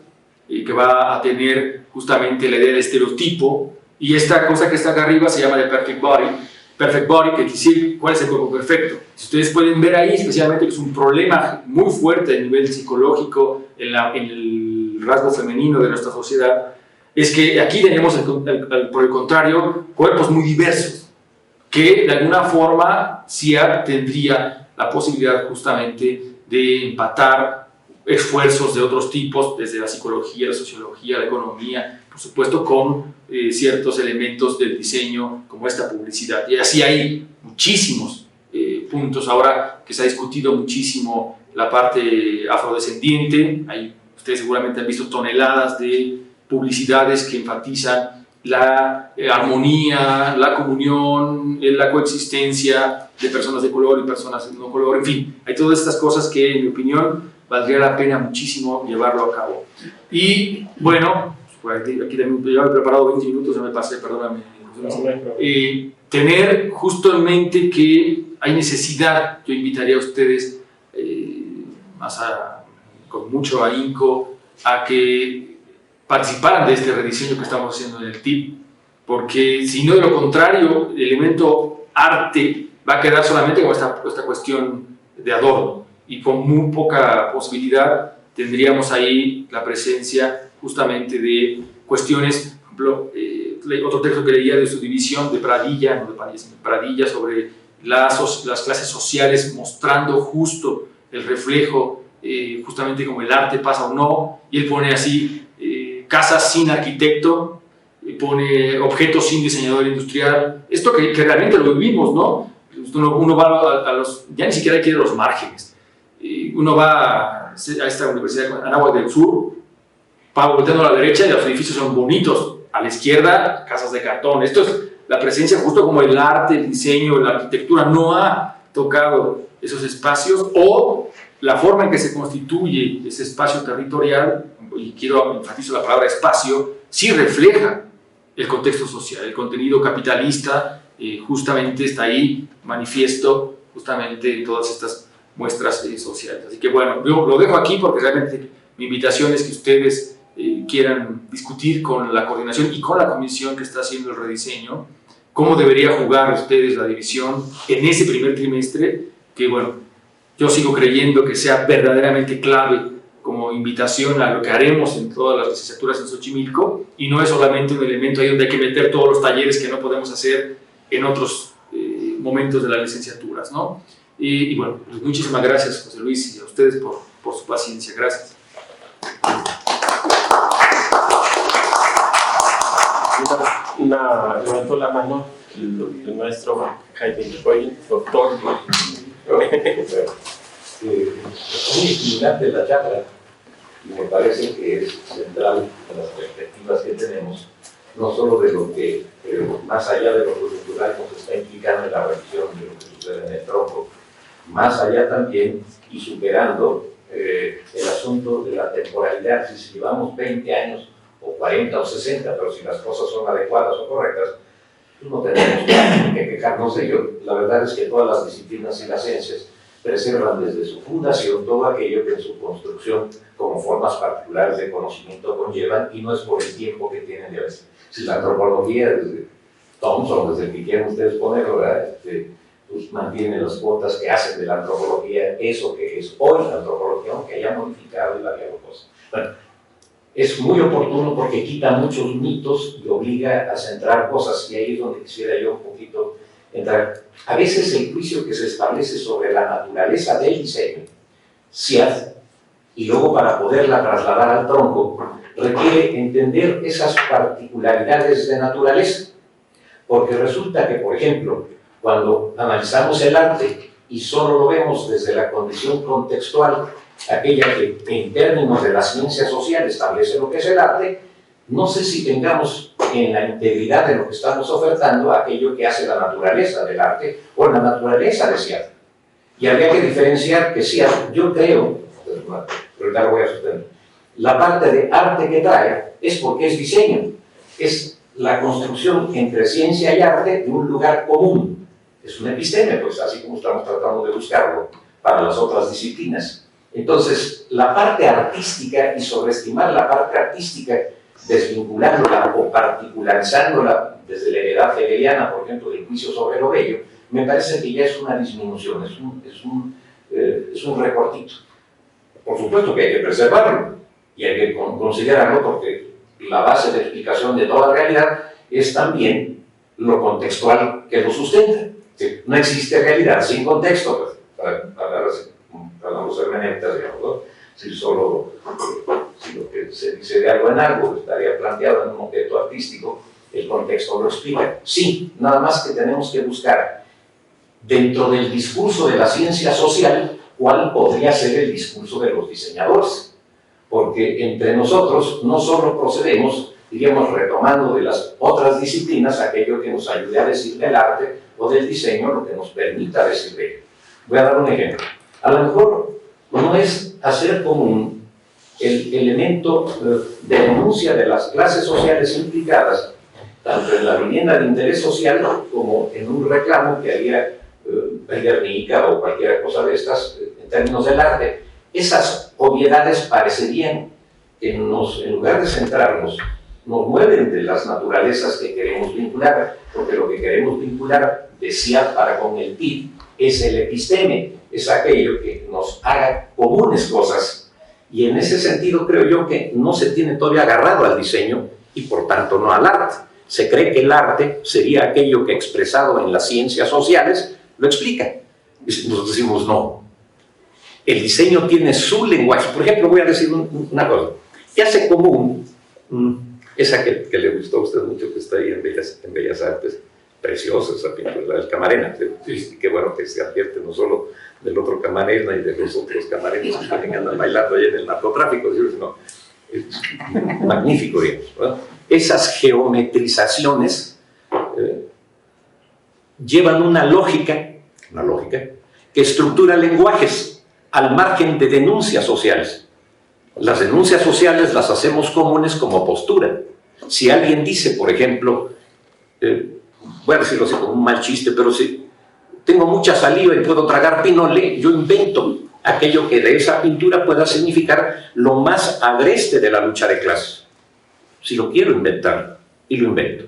y que va a tener justamente la idea del estereotipo Y esta cosa que está acá arriba se llama The Perfect Body. Perfect Body, que quiere decir cuál es el cuerpo perfecto. Si ustedes pueden ver ahí, especialmente que es un problema muy fuerte a nivel psicológico en el rasgo femenino de nuestra sociedad, es que aquí tenemos, por el contrario, cuerpos muy diversos, que de alguna forma sí tendría la posibilidad justamente de empatar esfuerzos de otros tipos, desde la psicología, la sociología, la economía, por supuesto con ciertos elementos del diseño como esta publicidad. Y así hay muchísimos puntos ahora que se ha discutido muchísimo la parte afrodescendiente. Ustedes seguramente han visto toneladas de publicidades que enfatizan la armonía, la comunión, la coexistencia de personas de color y personas de no color, en fin, hay todas estas cosas que en mi opinión valdría la pena muchísimo llevarlo a cabo. Y bueno, aquí también ya he preparado 20 minutos, ya me pasé, perdóname. Tener justo en mente que hay necesidad, yo invitaría a ustedes con mucho ahínco a que participaran de este rediseño que estamos haciendo en el TIP, porque si no, de lo contrario, el elemento arte va a quedar solamente con esta cuestión de adorno, y con muy poca posibilidad tendríamos ahí la presencia justamente de cuestiones, por ejemplo, otro texto que leía de su división de Pradilla, Pradilla sobre las clases sociales, mostrando justo el reflejo, justamente como el arte pasa o no, y él pone así, casas sin arquitecto, pone objetos sin diseñador industrial, esto que realmente lo vivimos, ¿no? Uno va ya ni siquiera hay que ir a los márgenes, uno va a esta universidad, Anáhuac del Sur, volteando a la derecha y los edificios son bonitos, a la izquierda casas de cartón. Esto es la presencia, justo como el arte, el diseño, la arquitectura no ha tocado esos espacios, o la forma en que se constituye ese espacio territorial, y quiero enfatizar la palabra espacio, sí refleja el contexto social, el contenido capitalista, justamente está ahí manifiesto justamente en todas estas muestras sociales. Así que bueno, yo lo dejo aquí porque realmente mi invitación es que ustedes quieran discutir con la coordinación y con la comisión que está haciendo el rediseño, cómo debería jugar ustedes la división en ese primer trimestre, que bueno, yo sigo creyendo que sea verdaderamente clave como invitación a lo que haremos en todas las licenciaturas en Xochimilco, y no es solamente un elemento ahí donde hay que meter todos los talleres que no podemos hacer en otros momentos de las licenciaturas, ¿no? Y bueno, pues muchísimas gracias, José Luis, y a ustedes por su paciencia. Gracias. Levantó la mano el maestro Jaime Coy, doctor. Muy estimulante la charla, y me parece que es central en las perspectivas que tenemos, no solo de lo que, más allá de lo cultural que nos está implicando en la revisión de lo que sucede en el tronco, más allá también y superando el asunto de la temporalidad. Si llevamos 20 años o 40 o 60, pero si las cosas son adecuadas o correctas, pues no tenemos que quejarnos de ello. La verdad es que todas las disciplinas y las ciencias preservan desde su fundación todo aquello que en su construcción como formas particulares de conocimiento conllevan, y no es por el tiempo que tienen de veces. Si la antropología, desde Thompson, desde el que quieran ustedes ponerlo, ¿verdad? Pues mantiene las cuotas que hacen de la antropología eso que es hoy la antropología, aunque haya modificado y variado cosas. Bueno, es muy oportuno porque quita muchos mitos y obliga a centrar cosas, y ahí es donde quisiera yo un poquito entrar. A veces el juicio que se establece sobre la naturaleza del diseño, y luego para poderla trasladar al tronco, requiere entender esas particularidades de naturaleza, porque resulta que, por ejemplo, cuando analizamos el arte y solo lo vemos desde la condición contextual, aquella que en términos de la ciencia social establece lo que es el arte, no sé si tengamos en la integridad de lo que estamos ofertando aquello que hace la naturaleza del arte o la naturaleza de ese arte. Y habría que diferenciar que sí, yo creo, pero ya lo voy a sostener, la parte de arte que trae es porque es diseño, es la construcción entre ciencia y arte de un lugar común. Es un episteme, pues así como estamos tratando de buscarlo para las otras disciplinas. Entonces, la parte artística y sobreestimar la parte artística desvinculándola o particularizándola desde la heredad hegeliana, por ejemplo, del juicio sobre lo bello, me parece que ya es una disminución, es un recortito. Por supuesto que hay que preservarlo y hay que considerarlo porque la base de explicación de toda realidad es también lo contextual que lo sustenta. No existe realidad sin contexto, pues, para los hermeneutas, digamos, ¿no? Si lo que se dice de algo en algo estaría planteado en un objeto artístico, el contexto lo explica. Sí, nada más que tenemos que buscar dentro del discurso de la ciencia social cuál podría ser el discurso de los diseñadores. Porque entre nosotros no solo procedemos, diríamos, retomando de las otras disciplinas aquello que nos ayude a decir del arte o del diseño, lo que nos permita decir de ello. Voy a dar un ejemplo. A lo mejor no es hacer común el elemento de denuncia de las clases sociales implicadas, tanto en la vivienda de interés social como en un reclamo que haría Guernica o cualquier cosa de estas en términos del arte. Esas obviedades parecerían que en lugar de centrarnos, nos mueven de las naturalezas que queremos vincular, porque lo que queremos vincular, decía para con el PIB, es el episteme, es aquello que nos haga comunes cosas. Y en ese sentido creo yo que no se tiene todavía agarrado al diseño y por tanto no al arte. Se cree que el arte sería aquello que expresado en las ciencias sociales lo explica. Y nosotros decimos no. El diseño tiene su lenguaje. Por ejemplo, voy a decir una cosa. ¿Qué hace común? Esa que le gustó a usted mucho, que está ahí en Bellas Artes, preciosa esa pintura del Camarena. Sí, qué bueno que se advierte no solo del otro Camarena y de los otros camarenos que también andan bailando ahí en el narcotráfico, sino es magnífico, digamos, ¿verdad? Esas geometrizaciones llevan una lógica que estructura lenguajes al margen de denuncias sociales. Las denuncias sociales las hacemos comunes como postura. Si alguien dice, por ejemplo, voy a decirlo así como un mal chiste, pero si tengo mucha saliva y puedo tragar pinole, yo invento aquello que de esa pintura pueda significar lo más agreste de la lucha de clases. Si lo quiero inventar, y lo invento.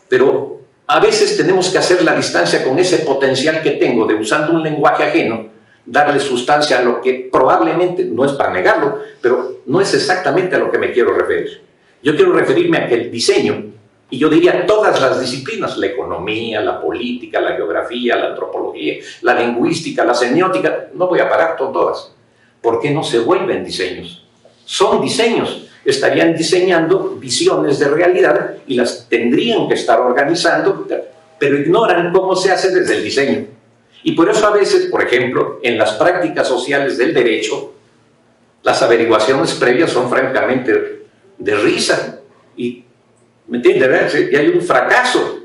Pero a veces tenemos que hacer la distancia con ese potencial que tengo de, usando un lenguaje ajeno, darle sustancia a lo que probablemente, no es para negarlo, pero no es exactamente a lo que me quiero referir. Yo quiero referirme a que el diseño, y yo diría todas las disciplinas, la economía, la política, la geografía, la antropología, la lingüística, la semiótica, no voy a parar con todas. ¿Por qué no se vuelven diseños? Son diseños. Estarían diseñando visiones de realidad y las tendrían que estar organizando, pero ignoran cómo se hace desde el diseño. Y por eso a veces, por ejemplo, en las prácticas sociales del derecho, las averiguaciones previas son francamente de risa. Y, ¿me entiendes? Y hay un fracaso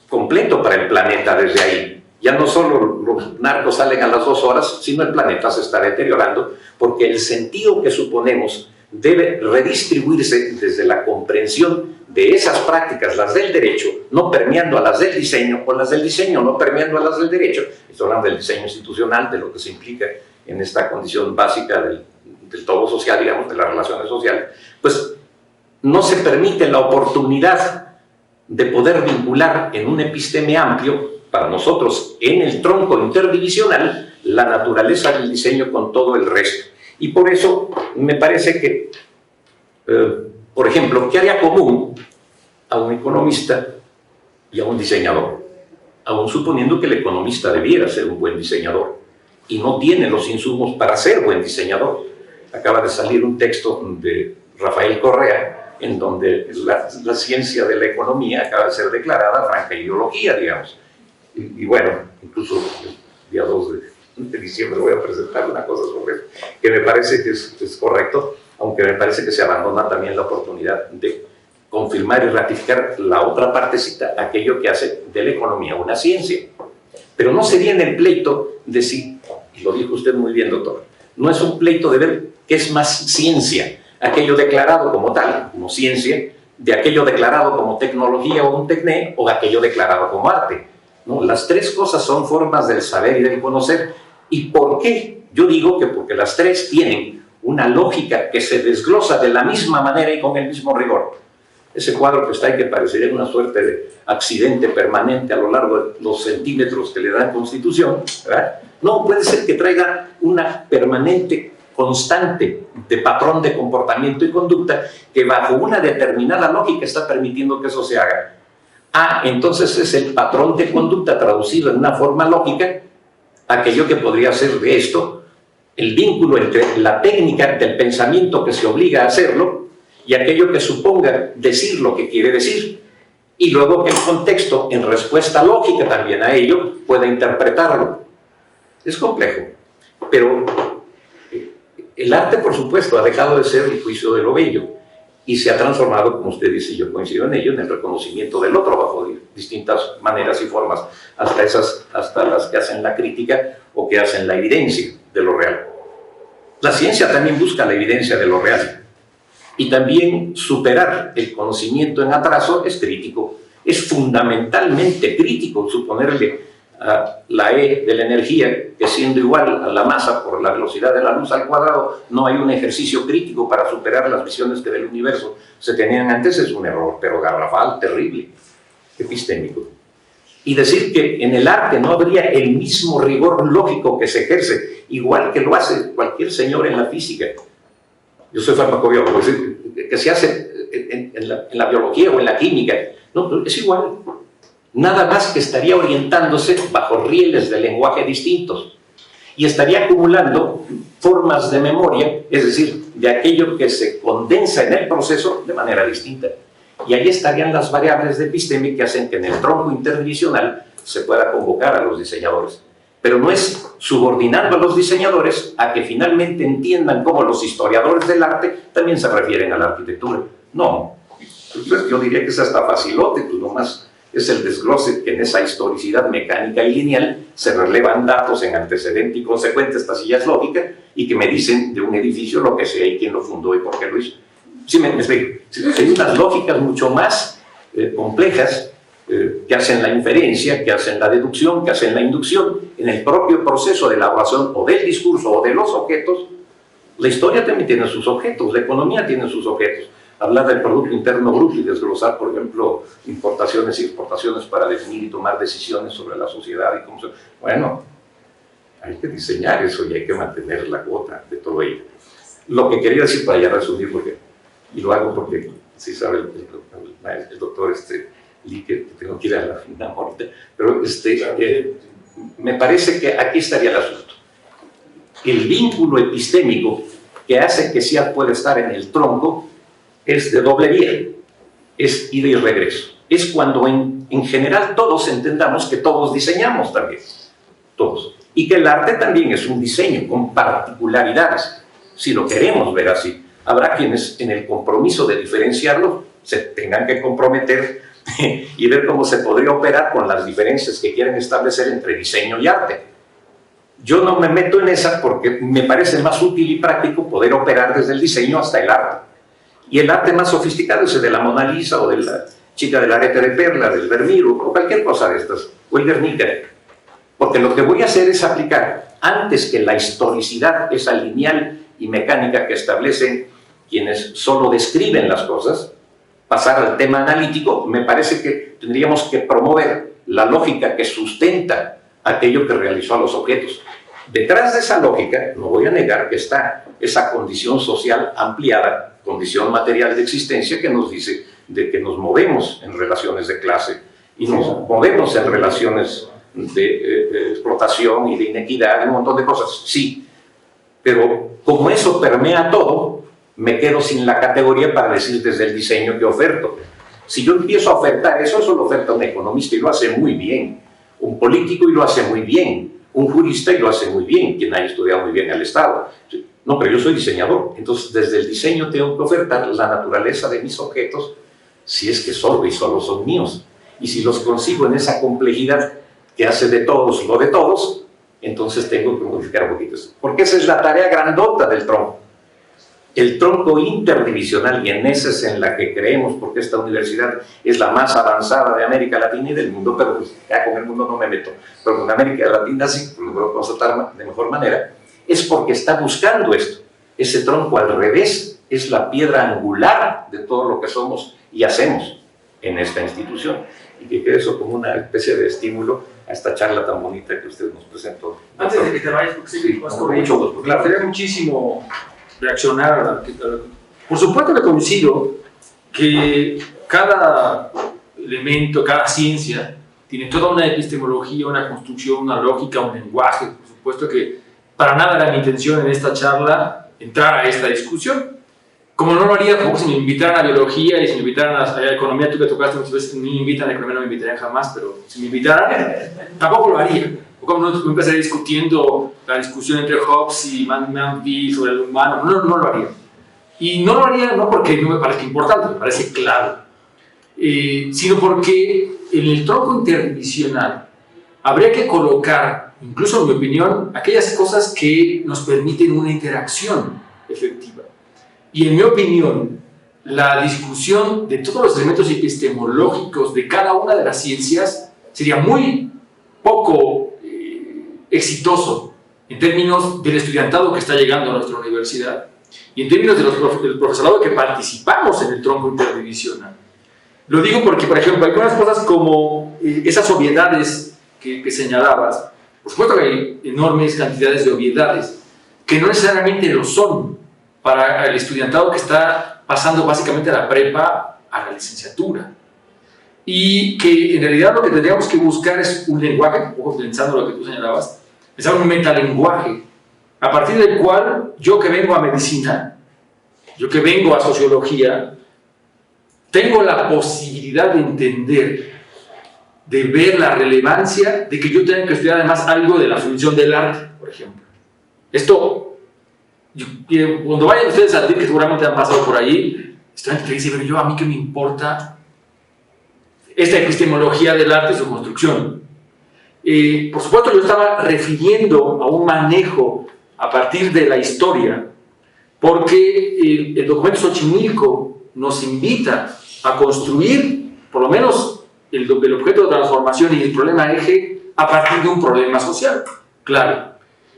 completo para el planeta desde ahí. Ya no solo los narcos salen a las 2 horas, sino el planeta se está deteriorando, porque el sentido que suponemos debe redistribuirse desde la comprensión de esas prácticas, las del derecho, no permeando a las del diseño, o las del diseño no permeando a las del derecho. Estoy hablando del diseño institucional, de lo que se implica en esta condición básica del todo social, digamos, de las relaciones sociales. Pues no se permite la oportunidad de poder vincular en un episteme amplio, para nosotros, en el tronco interdivisional, la naturaleza del diseño con todo el resto. Y por eso me parece que, por ejemplo, ¿qué haría común a un economista y a un diseñador? Aún suponiendo que el economista debiera ser un buen diseñador y no tiene los insumos para ser buen diseñador. Acaba de salir un texto de Rafael Correa en donde la ciencia de la economía acaba de ser declarada franca ideología, digamos. Y bueno, incluso el día 2 de diciembre voy a presentar una cosa sobre eso, que me parece que es correcto, aunque me parece que se abandona también la oportunidad de confirmar y ratificar la otra partecita, aquello que hace de la economía una ciencia. Pero no sería en el pleito de si, y lo dijo usted muy bien, doctor, no es un pleito de ver qué es más ciencia, aquello declarado como tal, como ciencia, de aquello declarado como tecnología o un tecné, o aquello declarado como arte. No, las tres cosas son formas del saber y del conocer. ¿Y por qué? Yo digo que porque las tres tienen una lógica que se desglosa de la misma manera y con el mismo rigor. Ese cuadro que está ahí, que parecería una suerte de accidente permanente a lo largo de los centímetros que le da la Constitución, ¿verdad? No, puede ser que traiga una permanente constante de patrón de comportamiento y conducta que bajo una determinada lógica está permitiendo que eso se haga. Ah, entonces es el patrón de conducta traducido en una forma lógica, aquello que podría ser de esto, el vínculo entre la técnica del pensamiento que se obliga a hacerlo y aquello que suponga decir lo que quiere decir, y luego que el contexto, en respuesta lógica también a ello, pueda interpretarlo. Es complejo, pero el arte, por supuesto, ha dejado de ser el juicio de lo bello y se ha transformado, como usted dice, y yo coincido en ello, en el reconocimiento del otro bajo distintas maneras y formas, hasta las que hacen la crítica o que hacen la evidencia de lo real. La ciencia también busca la evidencia de lo real y también superar el conocimiento en atraso es crítico, es fundamentalmente crítico suponerle a la E de la energía que siendo igual a la masa por la velocidad de la luz al cuadrado no hay un ejercicio crítico para superar las visiones que del universo se tenían antes. Es un error, pero garrafal, terrible, epistémico. Y decir que en el arte no habría el mismo rigor lógico que se ejerce, igual que lo hace cualquier señor en la física. Yo soy farmacobiólogo, que se hace en la biología o en la química. No, es igual. Nada más que estaría orientándose bajo rieles de lenguaje distintos y estaría acumulando formas de memoria, es decir, de aquello que se condensa en el proceso de manera distinta. Y ahí estarían las variables de episteme que hacen que en el tronco interdivisional se pueda convocar a los diseñadores. Pero no es subordinando a los diseñadores a que finalmente entiendan cómo los historiadores del arte también se refieren a la arquitectura. No. Entonces yo diría que es hasta facilote, pues nomás es el desglose que en esa historicidad mecánica y lineal se relevan datos en antecedente y consecuente, esta sí ya es lógica, y que me dicen de un edificio lo que sea y quién lo fundó y por qué lo hizo. Sí, me explico. Hay unas lógicas mucho más complejas que hacen la inferencia, que hacen la deducción, que hacen la inducción en el propio proceso de elaboración o del discurso o de los objetos. La historia también tiene sus objetos, la economía tiene sus objetos. Hablar del Producto Interno Bruto y desglosar, por ejemplo, importaciones y exportaciones para definir y tomar decisiones sobre la sociedad y cómo se... Bueno, hay que diseñar eso y hay que mantener la cuota de todo ello. Lo que quería decir, para ya resumir, y lo hago porque, si sabe el doctor Lee, que tengo que ir a la final ahorita, pero me parece que aquí estaría el asunto. El vínculo epistémico que hace que SIAD pueda estar en el tronco es de doble vía, es ida y regreso. Es cuando en general todos entendamos que todos diseñamos también, todos. Y que el arte también es un diseño con particularidades, si lo queremos ver así. Habrá quienes en el compromiso de diferenciarlo se tengan que comprometer y ver cómo se podría operar con las diferencias que quieren establecer entre diseño y arte. Yo no me meto en esa porque me parece más útil y práctico poder operar desde el diseño hasta el arte. Y el arte más sofisticado es el de la Mona Lisa o de la chica del arete de perla, del Vermeer o cualquier cosa de estas, o el Guernica. Porque lo que voy a hacer es aplicar, antes que la historicidad, esa lineal y mecánica que establecen quienes solo describen las cosas, pasar al tema analítico. Me parece que tendríamos que promover la lógica que sustenta aquello que realizó a los objetos. Detrás de esa lógica, no voy a negar que está esa condición social ampliada, condición material de existencia que nos dice de que nos movemos en relaciones de clase y nos movemos en relaciones de explotación y de inequidad, un montón de cosas, sí. Pero como eso permea todo, me quedo sin la categoría para decir desde el diseño que oferto. Si yo empiezo a ofertar eso lo oferta un economista y lo hace muy bien, un político y lo hace muy bien, un jurista y lo hace muy bien, quien haya estudiado muy bien al Estado. No, pero yo soy diseñador, entonces desde el diseño tengo que ofertar la naturaleza de mis objetos, si es que solo y solo son míos. Y si los consigo en esa complejidad que hace de todos lo de todos, entonces tengo que modificar un poquito eso. Porque esa es la tarea grandota del tronco. El tronco interdivisional, y en esa es en la que creemos, porque esta universidad es la más avanzada de América Latina y del mundo, pero pues, ya con el mundo no me meto, pero con América Latina sí, lo puedo constatar de mejor manera, es porque está buscando esto, Ese tronco al revés es la piedra angular de todo lo que somos y hacemos en esta institución. Y que quede eso como una especie de estímulo a esta charla tan bonita que usted nos presentó. Antes de que te vayas, porque sí, vas con mucho gusto. Me gustaría muchísimo reaccionar a por supuesto que coincido que cada elemento, cada ciencia tiene toda una epistemología, una construcción, una lógica, un lenguaje. Por supuesto que para nada era mi intención en esta charla entrar a esta discusión. Como no lo haría, como si me invitaran a biología y si me invitaran a economía, tú que tocaste muchas veces, ni me invitan a economía, no me invitarían jamás, pero si me invitaran, tampoco lo haría. O como no empezaría discutiendo la discusión entre Hobbes y Manville sobre el humano, no lo haría. Y no lo haría no porque no me parezca importante, me parece claro, sino porque en el tronco interdivisional habría que colocar, incluso en mi opinión, aquellas cosas que nos permiten una interacción efectiva. Y en mi opinión, la discusión de todos los elementos epistemológicos de cada una de las ciencias sería muy poco exitoso en términos del estudiantado que está llegando a nuestra universidad y en términos del profesorado que participamos en el tronco interdivisional. Lo digo porque, por ejemplo, hay algunas cosas como esas obviedades que señalabas. Por supuesto que hay enormes cantidades de obviedades que no necesariamente lo son para el estudiantado que está pasando básicamente a la prepa a la licenciatura. Y que en realidad lo que tendríamos que buscar es un lenguaje, un poco pensando lo que tú señalabas, pensar un metalenguaje, a partir del cual yo que vengo a medicina, yo que vengo a sociología, tengo la posibilidad de entender, de ver la relevancia de que yo tenga que estudiar además algo de la función del arte, por ejemplo. Esto, cuando vayan ustedes a TIC, que seguramente han pasado por ahí, estudiantes que dicen, pero yo a mí qué me importa esta epistemología del arte y su construcción. Por supuesto, yo estaba refiriendo a un manejo a partir de la historia, porque el documento Xochimilco nos invita a construir, por lo menos, el objeto de transformación y el problema eje a partir de un problema social, claro.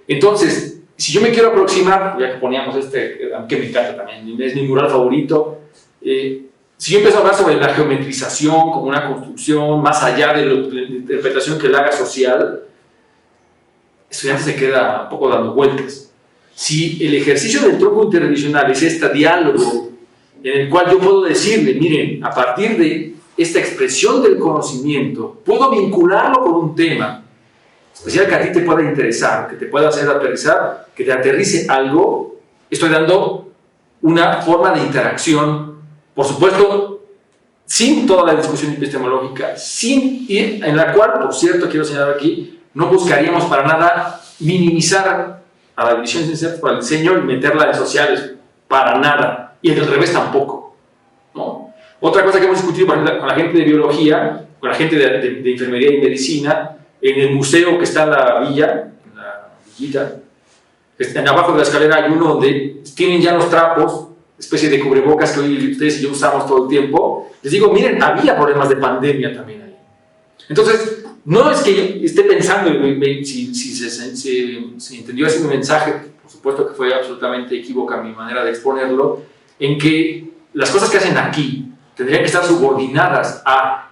Entonces, si yo me quiero aproximar, ya que poníamos que me encanta también, es mi mural favorito, si yo empiezo a hablar sobre la geometrización como una construcción más allá de la interpretación que le haga social, el estudiante se queda un poco dando vueltas. Si el ejercicio del tronco interdivisional es este diálogo en el cual yo puedo decirle, miren, a partir de esta expresión del conocimiento, puedo vincularlo con un tema especial que a ti te pueda interesar, que te pueda hacer aterrizar, que te aterrice algo, estoy dando una forma de interacción, por supuesto, sin toda la discusión epistemológica, en la cual, por cierto, quiero señalar aquí, no buscaríamos para nada minimizar a la división de ciencias para el diseño y meterla en sociales, para nada, y al revés tampoco, ¿no? Otra cosa que hemos discutido con la gente de biología, con la gente de enfermería y medicina, en el museo que está en la villa, en la villita, abajo de la escalera hay uno donde tienen ya los trapos, especie de cubrebocas que hoy ustedes y yo usamos todo el tiempo. Les digo, miren, había problemas de pandemia también ahí. Entonces, no es que yo esté pensando, si se entendió ese mensaje, por supuesto que fue absolutamente equívoca mi manera de exponerlo, en que las cosas que hacen aquí tendrían que estar subordinadas a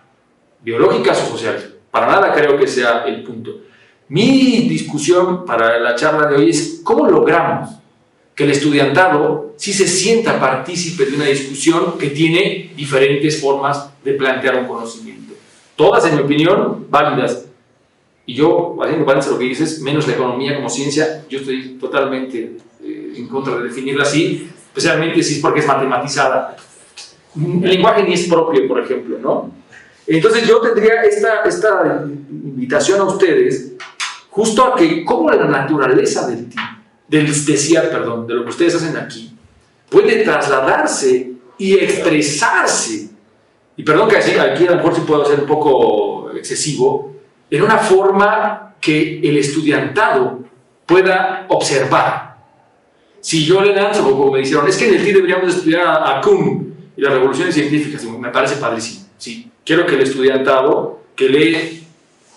biológicas o sociales. Para nada creo que sea el punto. Mi discusión para la charla de hoy es cómo logramos que el estudiantado sí se sienta partícipe de una discusión que tiene diferentes formas de plantear un conocimiento. Todas, en mi opinión, válidas. Y yo, haciendo balance lo que dices, menos la economía como ciencia, yo estoy totalmente en contra de definirla así, especialmente si es porque es matematizada. El lenguaje ni es propio, por ejemplo, ¿no? Entonces yo tendría esta invitación a ustedes justo a que cómo la naturaleza de lo que ustedes hacen aquí puede trasladarse y expresarse, y perdón que aquí a lo mejor sí puedo ser un poco excesivo, en una forma que el estudiantado pueda observar. Si yo le lanzo, como me dijeron, es que en el TI deberíamos estudiar a Kuhn y las revoluciones científicas, me parece padrísimo, sí. Quiero que el estudiantado, que lee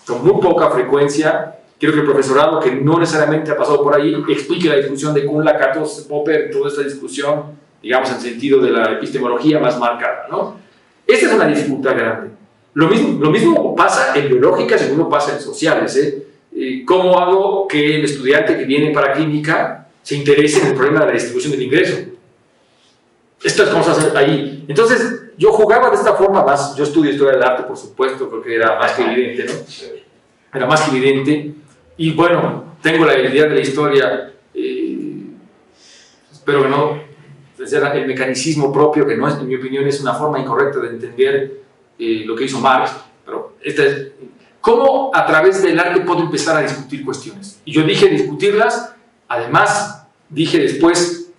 con muy poca frecuencia, quiero que el profesorado, que no necesariamente ha pasado por ahí, explique la discusión de Kuhn, Lakatos, Popper, toda esta discusión, digamos, en sentido de la epistemología más marcada, ¿no? Esta es una dificultad grande. Lo mismo pasa en biológicas y lo mismo pasa en sociales, ¿Cómo hago que el estudiante que viene para clínica se interese en el problema de la distribución del ingreso? Estas cosas ahí. Entonces, yo jugaba de esta forma más. Yo estudio historia del arte, por supuesto, creo que era más que evidente, ¿no? Era más que evidente. Y bueno, tengo la idea de la historia, espero que no, el mecanicismo propio, que no es, en mi opinión, es una forma incorrecta de entender lo que hizo Marx, pero esta es. ¿Cómo a través del arte puedo empezar a discutir cuestiones? Y yo dije discutirlas, además dije después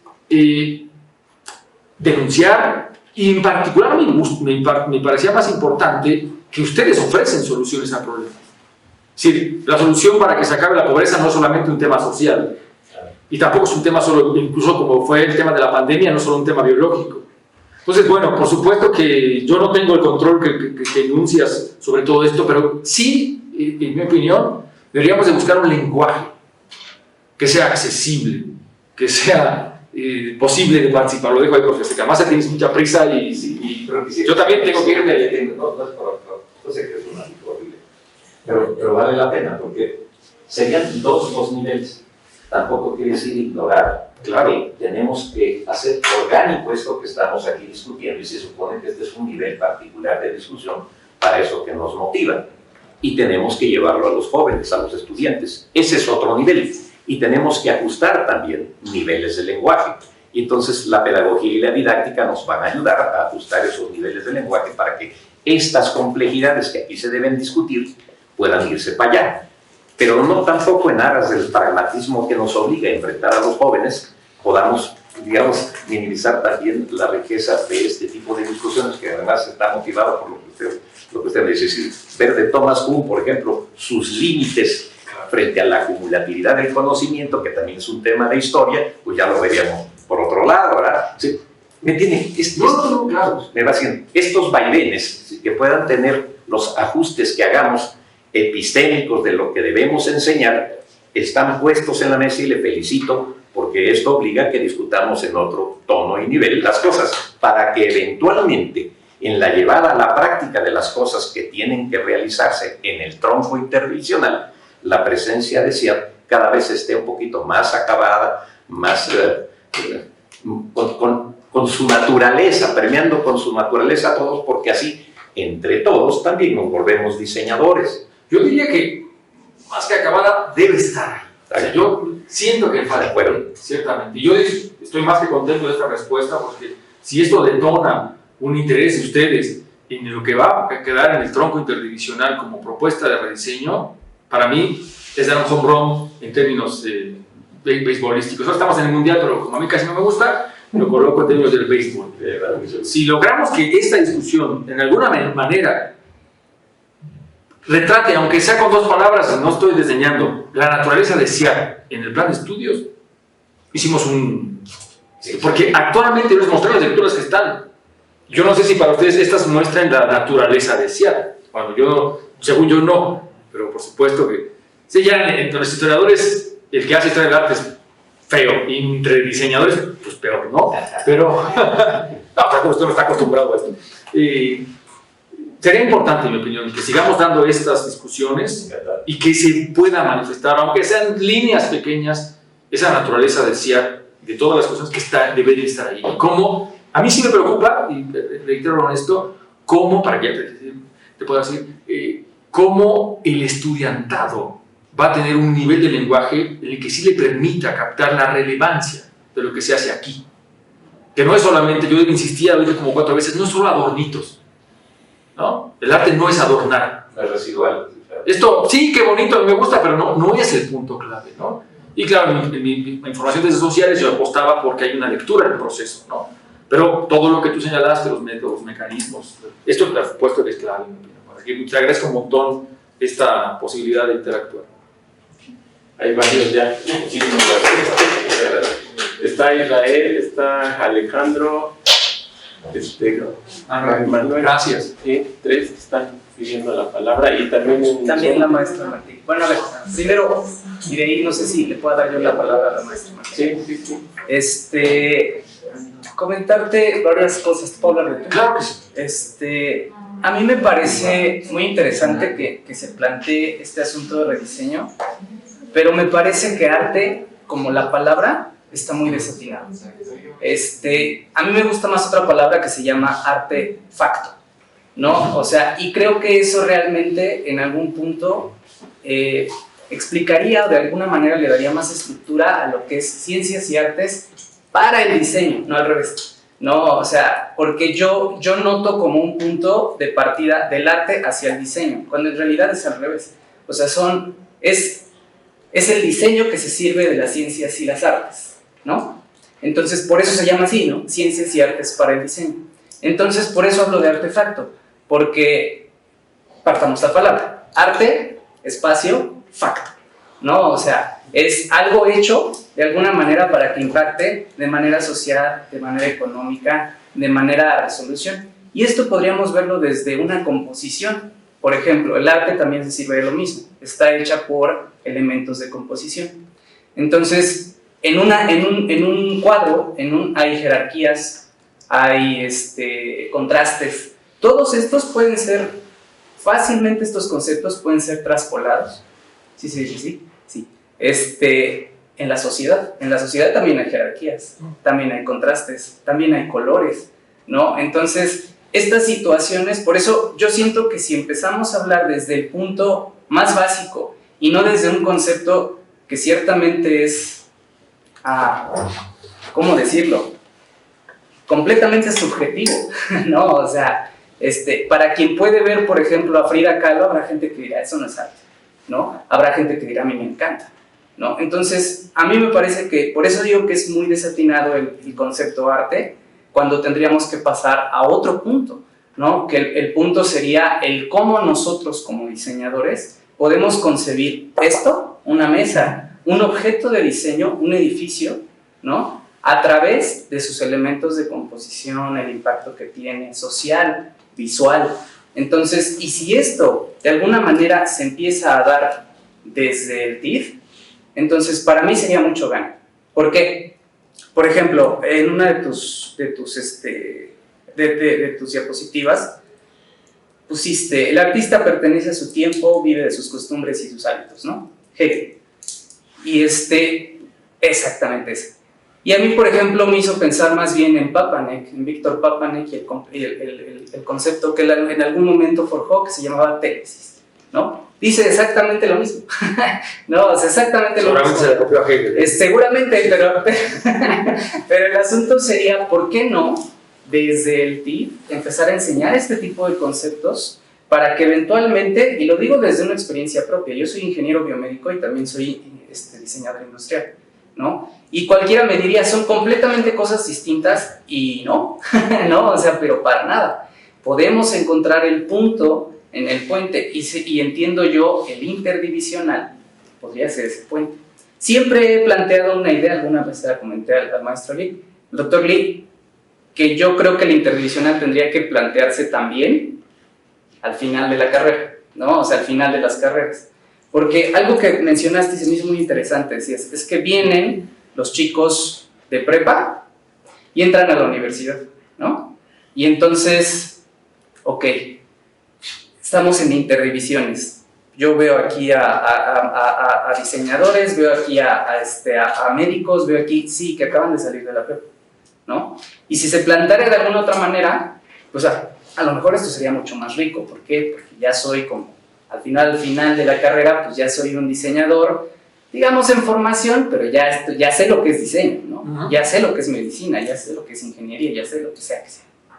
denunciar, y en particular me parecía más importante que ustedes ofrecen soluciones al problema. Es decir, la solución para que se acabe la pobreza no es solamente un tema social, y tampoco es un tema solo, incluso como fue el tema de la pandemia, no es solo un tema biológico. Entonces, bueno, por supuesto que yo no tengo el control que enuncias sobre todo esto, pero sí, en mi opinión, deberíamos de buscar un lenguaje que sea accesible, que sea posible de participar. Lo dejo ahí, profesor, que además tienes mucha prisa y yo también tengo que irme. No sé que es una horrible, pero vale la pena, porque serían dos niveles. Tampoco quiere decir ignorar. Claro, tenemos que hacer orgánico esto que estamos aquí discutiendo, y se supone que este es un nivel particular de discusión para eso que nos motiva. Y tenemos que llevarlo a los jóvenes, a los estudiantes. Ese es otro nivel. Y tenemos que ajustar también niveles de lenguaje. Y entonces la pedagogía y la didáctica nos van a ayudar a ajustar esos niveles de lenguaje para que estas complejidades que aquí se deben discutir puedan irse para allá. Pero no tampoco en aras del pragmatismo que nos obliga a enfrentar a los jóvenes, podamos, digamos, minimizar también la riqueza de este tipo de discusiones, que además está motivada por lo que usted dice. Es decir, ver de Thomas Kuhn, por ejemplo, sus límites frente a la acumulatividad del conocimiento, que también es un tema de historia, pues ya lo veríamos por otro lado, ¿verdad? Sí. ¿Me entienden? Claro. Me va haciendo estos vaivenes que puedan tener los ajustes que hagamos epistémicos de lo que debemos enseñar, están puestos en la mesa, y le felicito porque esto obliga a que discutamos en otro tono y nivel las cosas, para que eventualmente en la llevada a la práctica de las cosas que tienen que realizarse en el tronco interdivisional, la presencia de SIAD cada vez esté un poquito más acabada, más con su naturaleza, premiando con su naturaleza a todos, porque así entre todos también nos volvemos diseñadores. Yo diría que, más que acabada, debe estar ahí. O sea, yo siento que falta, ciertamente. Y yo estoy más que contento de esta respuesta, porque si esto detona un interés de ustedes en lo que va a quedar en el tronco interdivisional como propuesta de rediseño, para mí es dar un home run en términos beisbolísticos. Ahora estamos en el mundial, pero como a mí casi no me gusta, lo coloco en términos del béisbol. Si logramos que esta discusión, en alguna manera, retrate, aunque sea con dos palabras, no estoy desdeñando, la naturaleza de SIAD en el plan de estudios, hicimos porque actualmente les mostré las lecturas que están. Yo no sé si para ustedes estas muestran la naturaleza de SIAD. Bueno, según yo no, pero por supuesto que ya entre los historiadores, el que hace historia del arte es feo, y entre diseñadores, pues peor, ¿no? Pero, no, usted no está acostumbrado a esto. Sería importante, en mi opinión, que sigamos dando estas discusiones y que se pueda manifestar, aunque sean líneas pequeñas, esa naturaleza de SIAD, de todas las cosas que deberían estar ahí. Y cómo, a mí sí me preocupa, y reitero esto, cómo, para que te pueda decir, cómo el estudiantado va a tener un nivel de lenguaje en el que sí le permita captar la relevancia de lo que se hace aquí. Que no es solamente, yo insistía, lo dije como 4 veces, no es solo adornitos, ¿no? El arte no es adornar. Es residual. Esto, sí, qué bonito, me gusta, pero no es el punto clave, ¿no? Y claro, en mi información desde sociales yo apostaba porque hay una lectura en el proceso, ¿no? Pero todo lo que tú señalaste, los métodos, los mecanismos, esto por supuesto que es clave. Te agradezco un montón esta posibilidad de interactuar. Hay varios ya. Muchísimas gracias. Está Israel, está Alejandro, Manuel. Gracias. Tres están pidiendo la palabra y también la maestra Martí. Bueno, a ver, primero, y de ahí no sé si le puedo dar yo la palabra a la maestra Martí. Sí. Comentarte varias cosas. ¿Puedo hablar de tú? Claro que sí. A mí me parece muy interesante que se plantee este asunto de rediseño, pero me parece que arte, como la palabra, está muy desatinado. A mí me gusta más otra palabra que se llama artefacto, ¿no? O sea, y creo que eso realmente en algún punto explicaría o de alguna manera le daría más estructura a lo que es ciencias y artes para el diseño, no al revés. No, o sea, porque yo noto como un punto de partida del arte hacia el diseño, cuando en realidad es al revés. O sea, es el diseño que se sirve de las ciencias y las artes, ¿no? Entonces, por eso se llama así, ¿no? Ciencias y artes para el diseño. Entonces, por eso hablo de artefacto, porque partamos la palabra. Arte, espacio, facto, ¿no? O sea, es algo hecho de alguna manera para que impacte de manera social, de manera económica, de manera resolución. Y esto podríamos verlo desde una composición. Por ejemplo, el arte también se sirve de lo mismo. Está hecha por elementos de composición. Entonces, en un cuadro, hay jerarquías, hay contrastes. Todos estos pueden ser, fácilmente estos conceptos pueden ser traspolados. Sí. En la sociedad también hay jerarquías, también hay contrastes, también hay colores, ¿no? Entonces, estas situaciones, por eso yo siento que si empezamos a hablar desde el punto más básico y no desde un concepto que ciertamente es, ¿cómo decirlo? Completamente subjetivo, ¿no? O sea, para quien puede ver, por ejemplo, a Frida Kahlo, habrá gente que dirá, eso no es arte, ¿no? Habrá gente que dirá, a mí me encanta, ¿no? Entonces, a mí me parece que, por eso digo que es muy desatinado el concepto arte, cuando tendríamos que pasar a otro punto, ¿no? Que el punto sería el cómo nosotros como diseñadores podemos concebir esto, una mesa, un objeto de diseño, un edificio, ¿no? A través de sus elementos de composición, el impacto que tiene, social, visual. Entonces, y si esto de alguna manera se empieza a dar desde el TIF, entonces para mí sería mucho ganar. ¿Por qué? Por ejemplo, en una de tus diapositivas pusiste, el artista pertenece a su tiempo, vive de sus costumbres y sus hábitos, ¿no? Hegel. Y exactamente eso. Y a mí, por ejemplo, me hizo pensar más bien en Papanek, en Víctor Papanek y el concepto que él en algún momento forjó, que se llamaba ténesis, ¿no? Dice exactamente lo mismo, ¿no? O sea, exactamente lo mismo. Seguramente se le copió a Hegel. Seguramente, pero el asunto sería, ¿por qué no, desde el TIF, empezar a enseñar este tipo de conceptos para que eventualmente, y lo digo desde una experiencia propia, yo soy ingeniero biomédico y también soy diseñador industrial, ¿no? Y cualquiera me diría, son completamente cosas distintas, y no, no, o sea, pero para nada. Podemos encontrar el punto en el puente, y entiendo yo, el interdivisional podría ser ese puente. Siempre he planteado una idea, alguna vez la comenté al maestro Lee, el doctor Lee, que yo creo que el interdivisional tendría que plantearse también al final de la carrera, ¿no? O sea, al final de las carreras. Porque algo que mencionaste y se me hizo muy interesante, decías, es que vienen los chicos de prepa y entran a la universidad, ¿no? Y entonces, ok, estamos en interdivisiones. Yo veo aquí a diseñadores, veo aquí a médicos, veo aquí, sí, que acaban de salir de la prepa, ¿no? Y si se planteara de alguna otra manera, pues a lo mejor esto sería mucho más rico. ¿Por qué? Porque ya soy como, al final de la carrera, pues ya soy un diseñador, digamos en formación, pero ya sé lo que es diseño, ¿no? Ya sé lo que es medicina, ya sé lo que es ingeniería, ya sé lo que sea,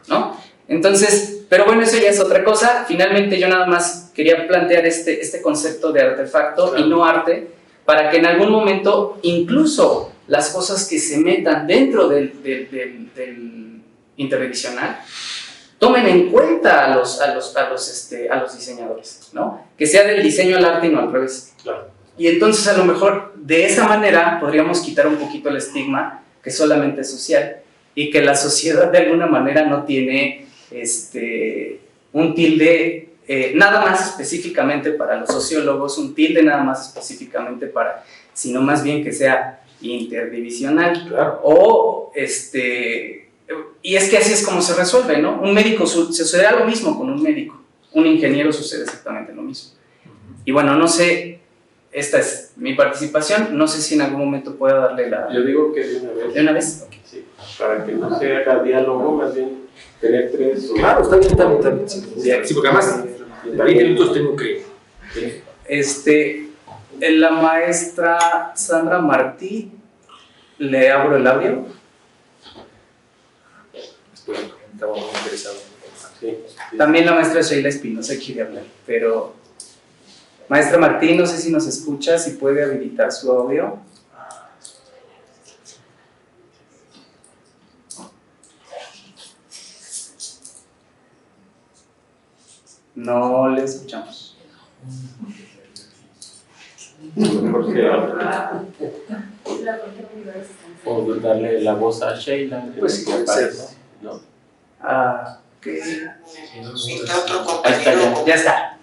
¿no? Entonces, pero bueno, eso ya es otra cosa. Finalmente yo nada más quería plantear este concepto de artefacto, claro, y no arte, para que en algún momento incluso las cosas que se metan dentro del interdivisional tomen en cuenta a los diseñadores, ¿no? Que sea del diseño al arte y no al revés. Claro. Y entonces a lo mejor de esa manera podríamos quitar un poquito el estigma que solamente es social. y que la sociedad de alguna manera no tiene un tilde nada más específicamente para los sociólogos, un tilde nada más específicamente para, sino más bien que sea interdivisional. Claro. O y es que así es como se resuelve, ¿no? Un médico sucederá lo mismo con un médico, un ingeniero sucede exactamente lo mismo. Y bueno, no sé, esta es mi participación, no sé si en algún momento pueda darle la... Yo digo que de una vez. ¿De una vez? Okay. Sí, para que no se haga diálogo, más bien tener tres. Claro, está bien. Sí, porque además, en 20 minutos tengo que... La maestra Sandra Martí, le abro el audio. Estaba muy interesado. Sí. También la maestra Sheila Espinosa quiere hablar, pero maestra Martí, no sé si nos escucha, si puede habilitar su audio. No le escuchamos. Mejor que o darle la voz a Sheila. Pues sí, puede ser, ¿no? Ah, ok. Ahí está ya. Ya está.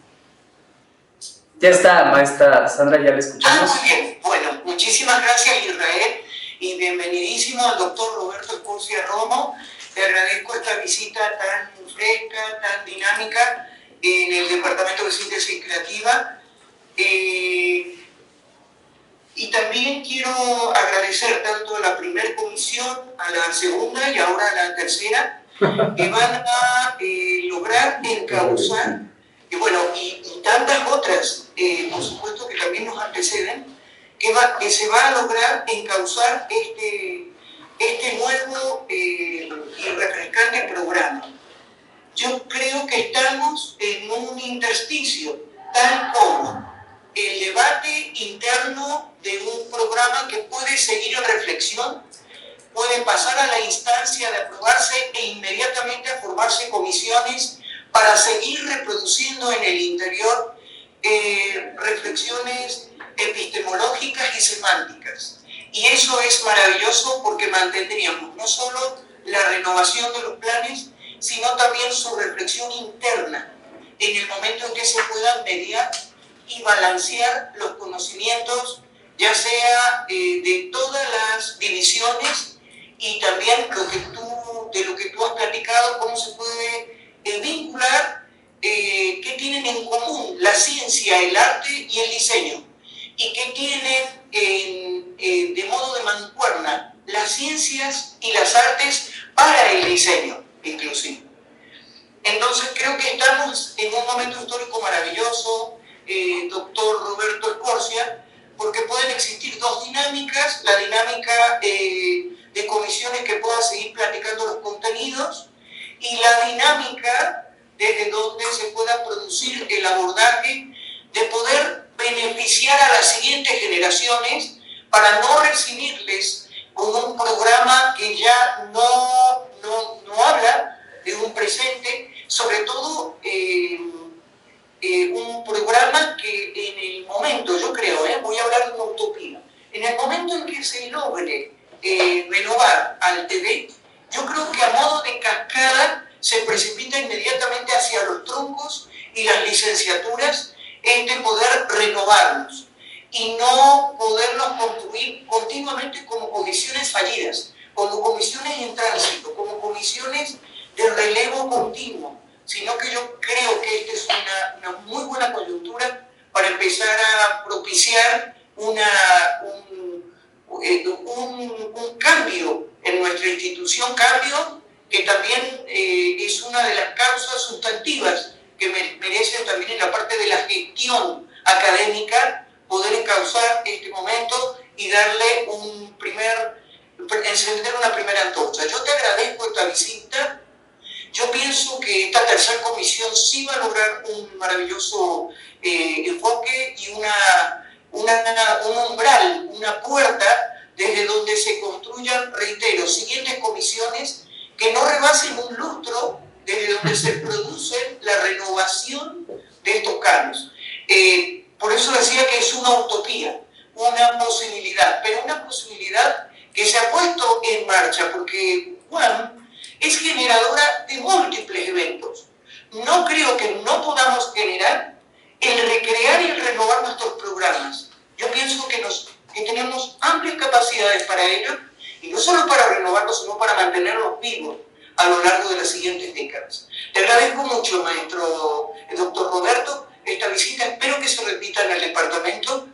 Ya está, maestra Sandra, ya le escuchamos. Muy bien. Bueno, muchísimas gracias, Israel, y bienvenidísimo al doctor Roberto Escorcia Romo. Le agradezco esta visita tan fresca, tan dinámica en el Departamento de Síntesis Creativa. Y también quiero agradecer tanto a la primera comisión, a la segunda y ahora a la tercera, que van a lograr encauzar, y tantas otras, por supuesto que también nos anteceden, que se va a lograr encauzar este nuevo y refrescante programa. Yo creo que estamos en un intersticio, tal como el debate interno de un programa que puede seguir en reflexión, puede pasar a la instancia de aprobarse e inmediatamente a formarse comisiones para seguir reproduciendo en el interior reflexiones epistemológicas y semánticas. Y eso es maravilloso porque mantendríamos no solo la renovación de los planes, sino también su reflexión interna en el momento en que se puedan mediar y balancear los conocimientos, ya sea de todas las divisiones y también de lo que tú has platicado, cómo se puede vincular, qué tienen en común la ciencia, el arte y el diseño, y qué tienen de modo de mancuerna las ciencias y las artes para el diseño inclusive. Entonces creo que estamos en un momento histórico maravilloso, doctor Roberto Escorcia, porque pueden existir dos dinámicas: la dinámica de comisiones que puedan seguir platicando los contenidos y la dinámica desde donde se pueda producir el abordaje de poder beneficiar a las siguientes generaciones para no recibirles con un programa que ya no habla de un presente, sobre todo un programa que en el momento, yo creo, voy a hablar de una utopía, en el momento en que se logre renovar al TV, yo creo que a modo de cascada se precipita inmediatamente hacia los troncos y las licenciaturas, poder renovarnos y no podernos construir continuamente como comisiones fallidas, como comisiones en tránsito, como comisiones de relevo continuo, sino que yo creo que esta es una muy buena coyuntura para empezar a propiciar un cambio en nuestra institución, cambio que también es una de las causas sustantivas que merece también en la parte de la gestión académica poder encauzar este momento y darle encender una primera antorcha. Yo te agradezco esta visita. Yo pienso que esta tercera comisión sí va a lograr un maravilloso enfoque y un umbral, una puerta desde donde se construyan, reitero, siguientes comisiones que no rebasen un lustro, desde donde se produce la renovación de estos cambios. Por eso decía que es una utopía, una posibilidad, pero una posibilidad que se ha puesto en marcha, porque UAM es generadora de múltiples eventos. No creo que no podamos generar el recrear y el renovar nuestros programas. Yo pienso que tenemos amplias capacidades para ello, y no solo para renovarlos, sino para mantenerlos vivos a lo largo de las siguientes décadas. Le agradezco mucho, maestro, el doctor Roberto, esta visita. Espero que se repita en el departamento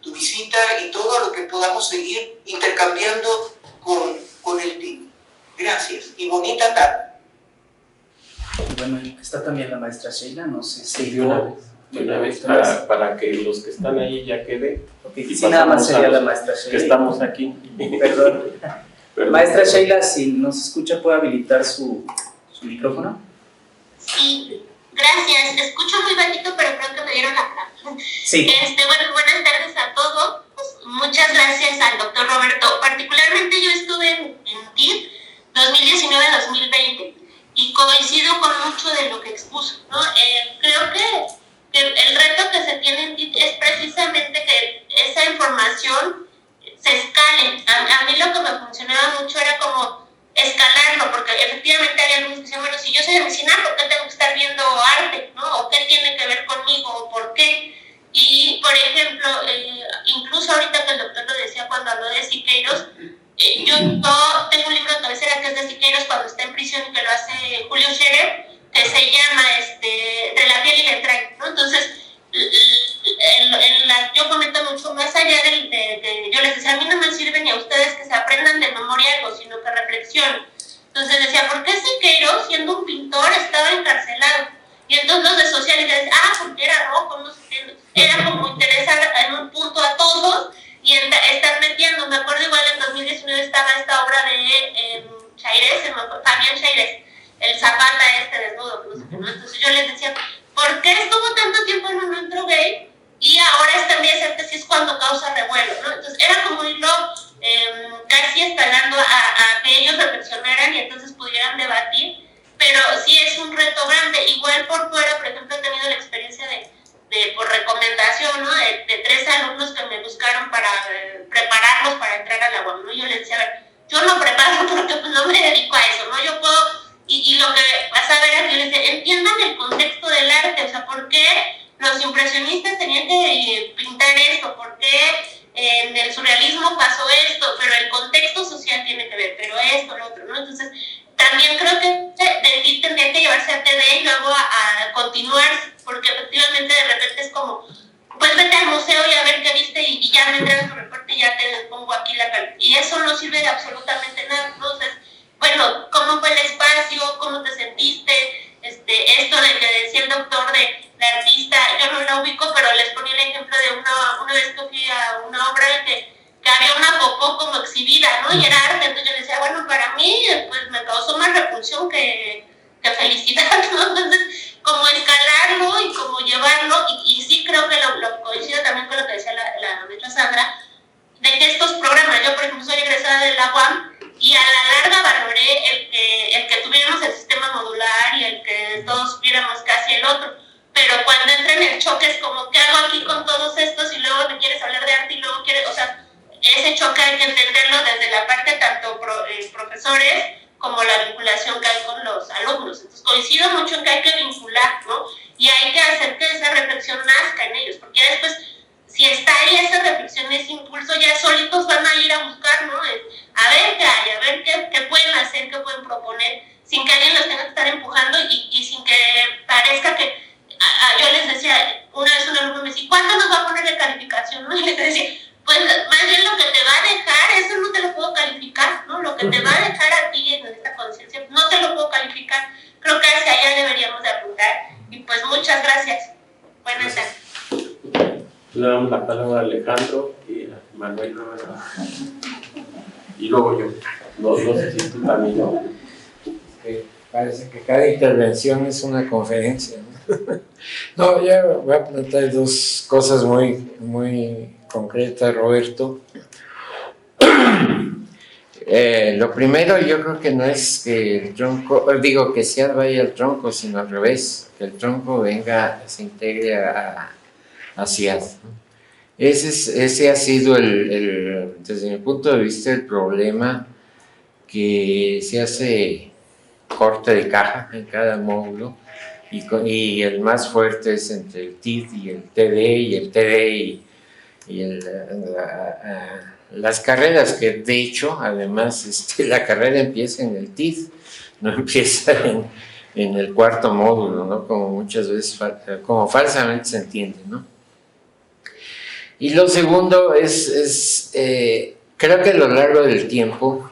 tu visita y todo lo que podamos seguir intercambiando con el team. Gracias y bonita tarde. Bueno, está también la maestra Sheila, no sé si... De una vez para que los que están ahí ya queden. Okay, sí, nada más sería la maestra Sheila. Que estamos aquí. Perdón. Maestra Sheila, si nos escucha, ¿puede habilitar su micrófono? Sí, gracias. Escucho muy bajito, pero creo que me dieron la palabra. Sí. Bueno, buenas tardes a todos. Muchas gracias al doctor Roberto. Particularmente yo estuve en TID 2019-2020 y coincido con mucho de lo que expuso, ¿no? Creo que el reto que se tiene en TID es precisamente que esa información se escale. A mí lo que me funcionaba mucho era como escalarlo, porque efectivamente hay algunos que dicen, bueno, si yo soy de medicina, ¿por qué tengo que estar viendo arte? ¿No? ¿O qué tiene que ver conmigo? ¿O por qué? Y, por ejemplo, incluso ahorita que el doctor lo decía cuando habló de Siqueiros, yo tengo un libro de cabecera que es de Siqueiros cuando está en prisión y que lo hace Julio Scherer, que se llama Entre la piel y la entraña, ¿no? Entonces, yo comento mucho más allá de yo les decía, a mí no me sirve ni a ustedes que se aprendan de memoria algo, sino que reflexionen. Entonces decía, ¿por qué Siqueiros, siendo un pintor, estaba encarcelado? Y entonces los de sociales decían, porque era rojo, no sé qué. Era como interesar en un punto a todos y estar metiendo. Me acuerdo igual en 2019 estaba esta obra de Fabián Chaires, el Zapata desnudo, no sé qué, ¿no? Entonces yo les decía, ¿por qué estuvo tanto tiempo en un antro gay y ahora esta mía es cuando causa revuelo, ¿no? Entonces era como irlo casi esperando a que ellos reflexionaran y entonces pudieran debatir, pero sí es un reto grande. Igual por fuera, por ejemplo, he tenido la experiencia por recomendación, ¿no? De 3 alumnos que me buscaron para prepararlos para entrar a la UAM, ¿no? Yo les decía, a ver, yo no preparo porque pues no me dedico a eso, ¿no? Yo puedo, y lo que vas a ver aquí, les decía, entiendan el contexto del arte, o sea, ¿por qué los impresionistas tenían que pintar esto? ¿Por qué en el surrealismo pasó esto? Pero el contexto social tiene que ver, pero esto, lo otro, ¿no? Entonces, también creo que de ti tendría que llevarse a TD y luego a continuar, porque efectivamente de repente es como, pues vete al museo y a ver qué viste y ya me entregas tu reporte y ya te pongo aquí la cara. Y eso no sirve de absolutamente nada. Entonces, bueno, ¿cómo fue el espacio? ¿Cómo te sentiste? Esto de que decía el doctor de la artista, yo no la ubico, pero les ponía el ejemplo de una vez que fui a una obra que había una popó como exhibida, ¿no? Y era arte. Entonces yo le decía, bueno, para mí pues me causó más repulsión que felicidad, ¿no? Entonces, como escalarlo y como llevarlo, y sí creo que lo coincido también con lo que decía la maestra Sandra, de que estos programas, yo por ejemplo soy egresada de la UAM, y a la larga valoré el que tuviéramos el sistema modular y el que todos supiéramos casi el otro, pero cuando entra en el choque es como, ¿qué hago aquí con todos estos? Y luego me quieres hablar de arte y luego quieres, o sea, ese choque hay que entenderlo desde la parte tanto profesores como la vinculación que hay con los alumnos. Entonces coincido mucho en que hay que vincular, ¿no? Y hay que hacer que esa reflexión nazca en ellos, porque ya después, si está ahí esa reflexión, ese impulso, ya solitos van a ir a buscar, ¿no? A ver qué hay, a ver qué pueden hacer, qué pueden proponer, sin que alguien los tenga que estar empujando y sin que parezca que... yo les decía, una vez un alumno me decía, ¿cuánto nos va a poner de calificación? ¿No? Y les decía, pues más bien lo que te va a dejar, eso no te lo puedo calificar, ¿no? Lo que te va a dejar a ti en esta conciencia, no te lo puedo calificar. Creo que hacia allá deberíamos de apuntar. Y pues muchas gracias. Buenas tardes. Le damos la palabra a Alejandro y a Manuel. Y luego yo. No sé si tú también, ¿no? Parece que cada intervención es una conferencia, ¿no? No, yo voy a plantear 2 cosas muy concretas, Roberto. Lo primero, yo creo que no es que el tronco, que CIAD vaya al tronco, sino al revés, que el tronco se integre a CIAD, ¿no? Ese ha sido desde mi punto de vista, el problema que se hace corte de caja en cada módulo y el más fuerte es entre el TID y el TD y el TD y las carreras, que de hecho además la carrera empieza en el TID, no empieza en el cuarto módulo, ¿no? Como muchas veces, como falsamente se entiende, ¿no? Y lo segundo es creo que a lo largo del tiempo,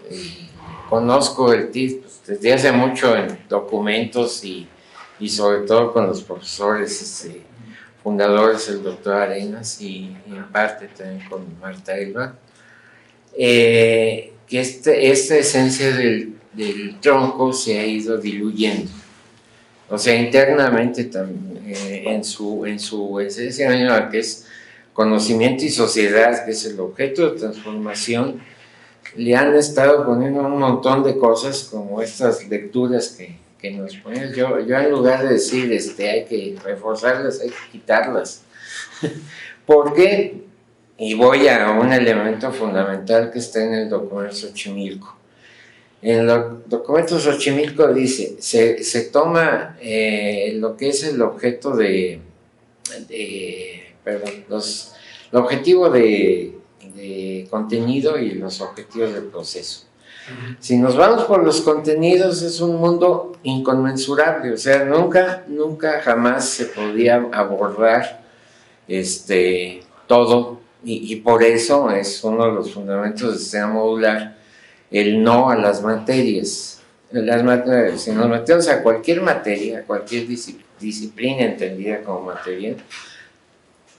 conozco el TID pues, desde hace mucho en documentos y sobre todo con los profesores fundadores, el doctor Arenas y en parte también con Marta Elba, que esta esencia del tronco se ha ido diluyendo. O sea, internamente también, en su esencia misma, que es conocimiento y sociedad, que es el objeto de transformación, le han estado poniendo un montón de cosas como estas lecturas que nos ponen. Yo en lugar de decir hay que reforzarlas, hay que quitarlas. ¿Por qué? Y voy a un elemento fundamental que está en el documento Xochimilco. En el documento Xochimilco dice, se toma lo que es el objeto el objetivo de contenido y los objetivos del proceso. Si nos vamos por los contenidos, es un mundo inconmensurable, o sea, nunca jamás se podía abordar todo, y por eso es uno de los fundamentos del sistema modular, el no a las materias. Si nos metemos a cualquier materia, a cualquier disciplina entendida como materia,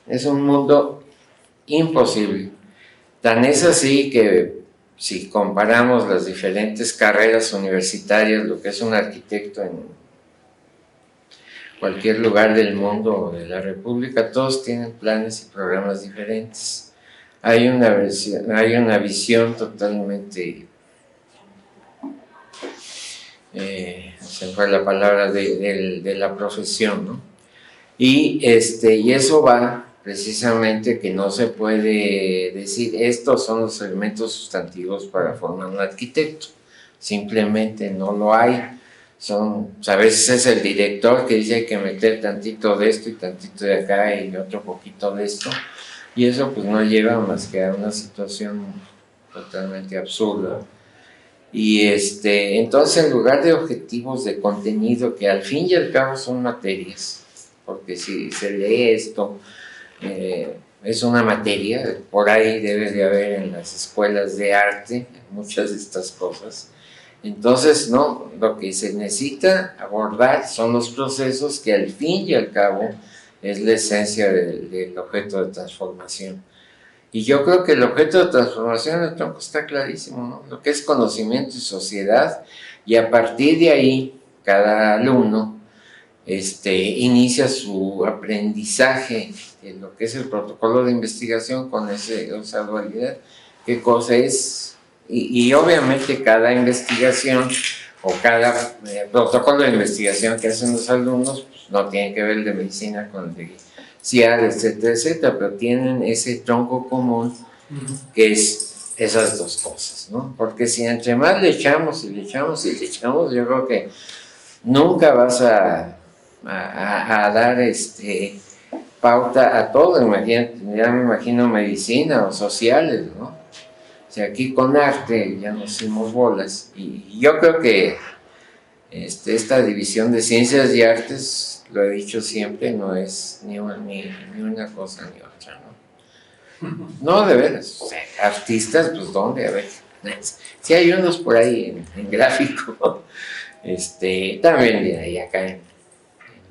es un mundo imposible. Tan es así que si comparamos las diferentes carreras universitarias, lo que es un arquitecto en cualquier lugar del mundo o de la República, todos tienen planes y programas diferentes. Hay una visión totalmente, se fue la palabra, de la profesión, ¿no? Y eso va precisamente que no se puede decir estos son los elementos sustantivos para formar un arquitecto, simplemente no lo hay. A veces es el director que dice hay que meter tantito de esto y tantito de acá y otro poquito de esto, y eso pues no lleva más que a una situación totalmente absurda. Y entonces, en lugar de objetivos de contenido, que al fin y al cabo son materias, porque si se lee esto, es una materia, por ahí debe de haber en las escuelas de arte muchas de estas cosas. Entonces, no, lo que se necesita abordar son los procesos que al fin y al cabo es la esencia del objeto de transformación. Y yo creo que el objeto de transformación del tronco está clarísimo, ¿no? Lo que es conocimiento y sociedad, y a partir de ahí, cada alumno inicia su aprendizaje en lo que es el protocolo de investigación con esa dualidad, qué cosa es, y obviamente cada investigación o cada protocolo de investigación que hacen los alumnos pues, no tiene que ver el de medicina con el de CIAR, etcétera, etcétera, pero tienen ese tronco común que es esas dos cosas, ¿no? Porque si entre más le echamos y le echamos y le echamos, yo creo que nunca vas a dar pauta a todo. Imagínate, ya me imagino medicina o sociales, ¿no? O sea, aquí con arte ya nos hicimos bolas, y yo creo que esta división de ciencias y artes, lo he dicho siempre, no es ni una cosa ni otra, ¿no? No, de veras, o sea, artistas, pues ¿dónde? A ver, si hay unos por ahí en gráfico, también de ahí acá en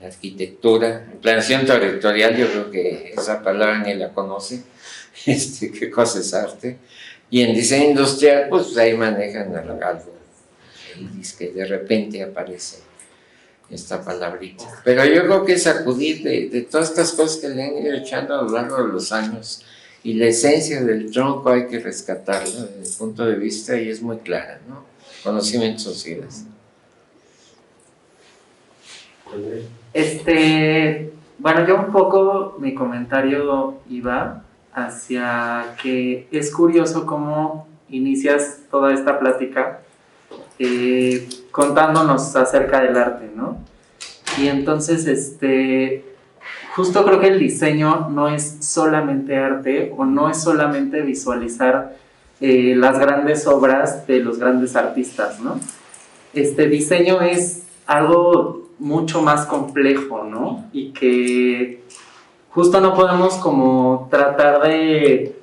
arquitectura, en planeación territorial, yo creo que esa palabra ni la conoce, qué cosa es arte, y en diseño industrial, pues ahí manejan algo, que de repente aparece esta palabrita. Pero yo creo que es sacudir de todas estas cosas que le han ido echando a lo largo de los años, y la esencia del tronco hay que rescatarla desde el punto de vista, y es muy clara, ¿no? Conocimiento social. Bueno, yo un poco mi comentario iba hacia que es curioso cómo inicias toda esta plática contándonos acerca del arte, ¿no? Y entonces, justo creo que el diseño no es solamente arte o no es solamente visualizar las grandes obras de los grandes artistas, ¿no? Diseño es algo mucho más complejo, ¿no? Y que justo no podemos como tratar de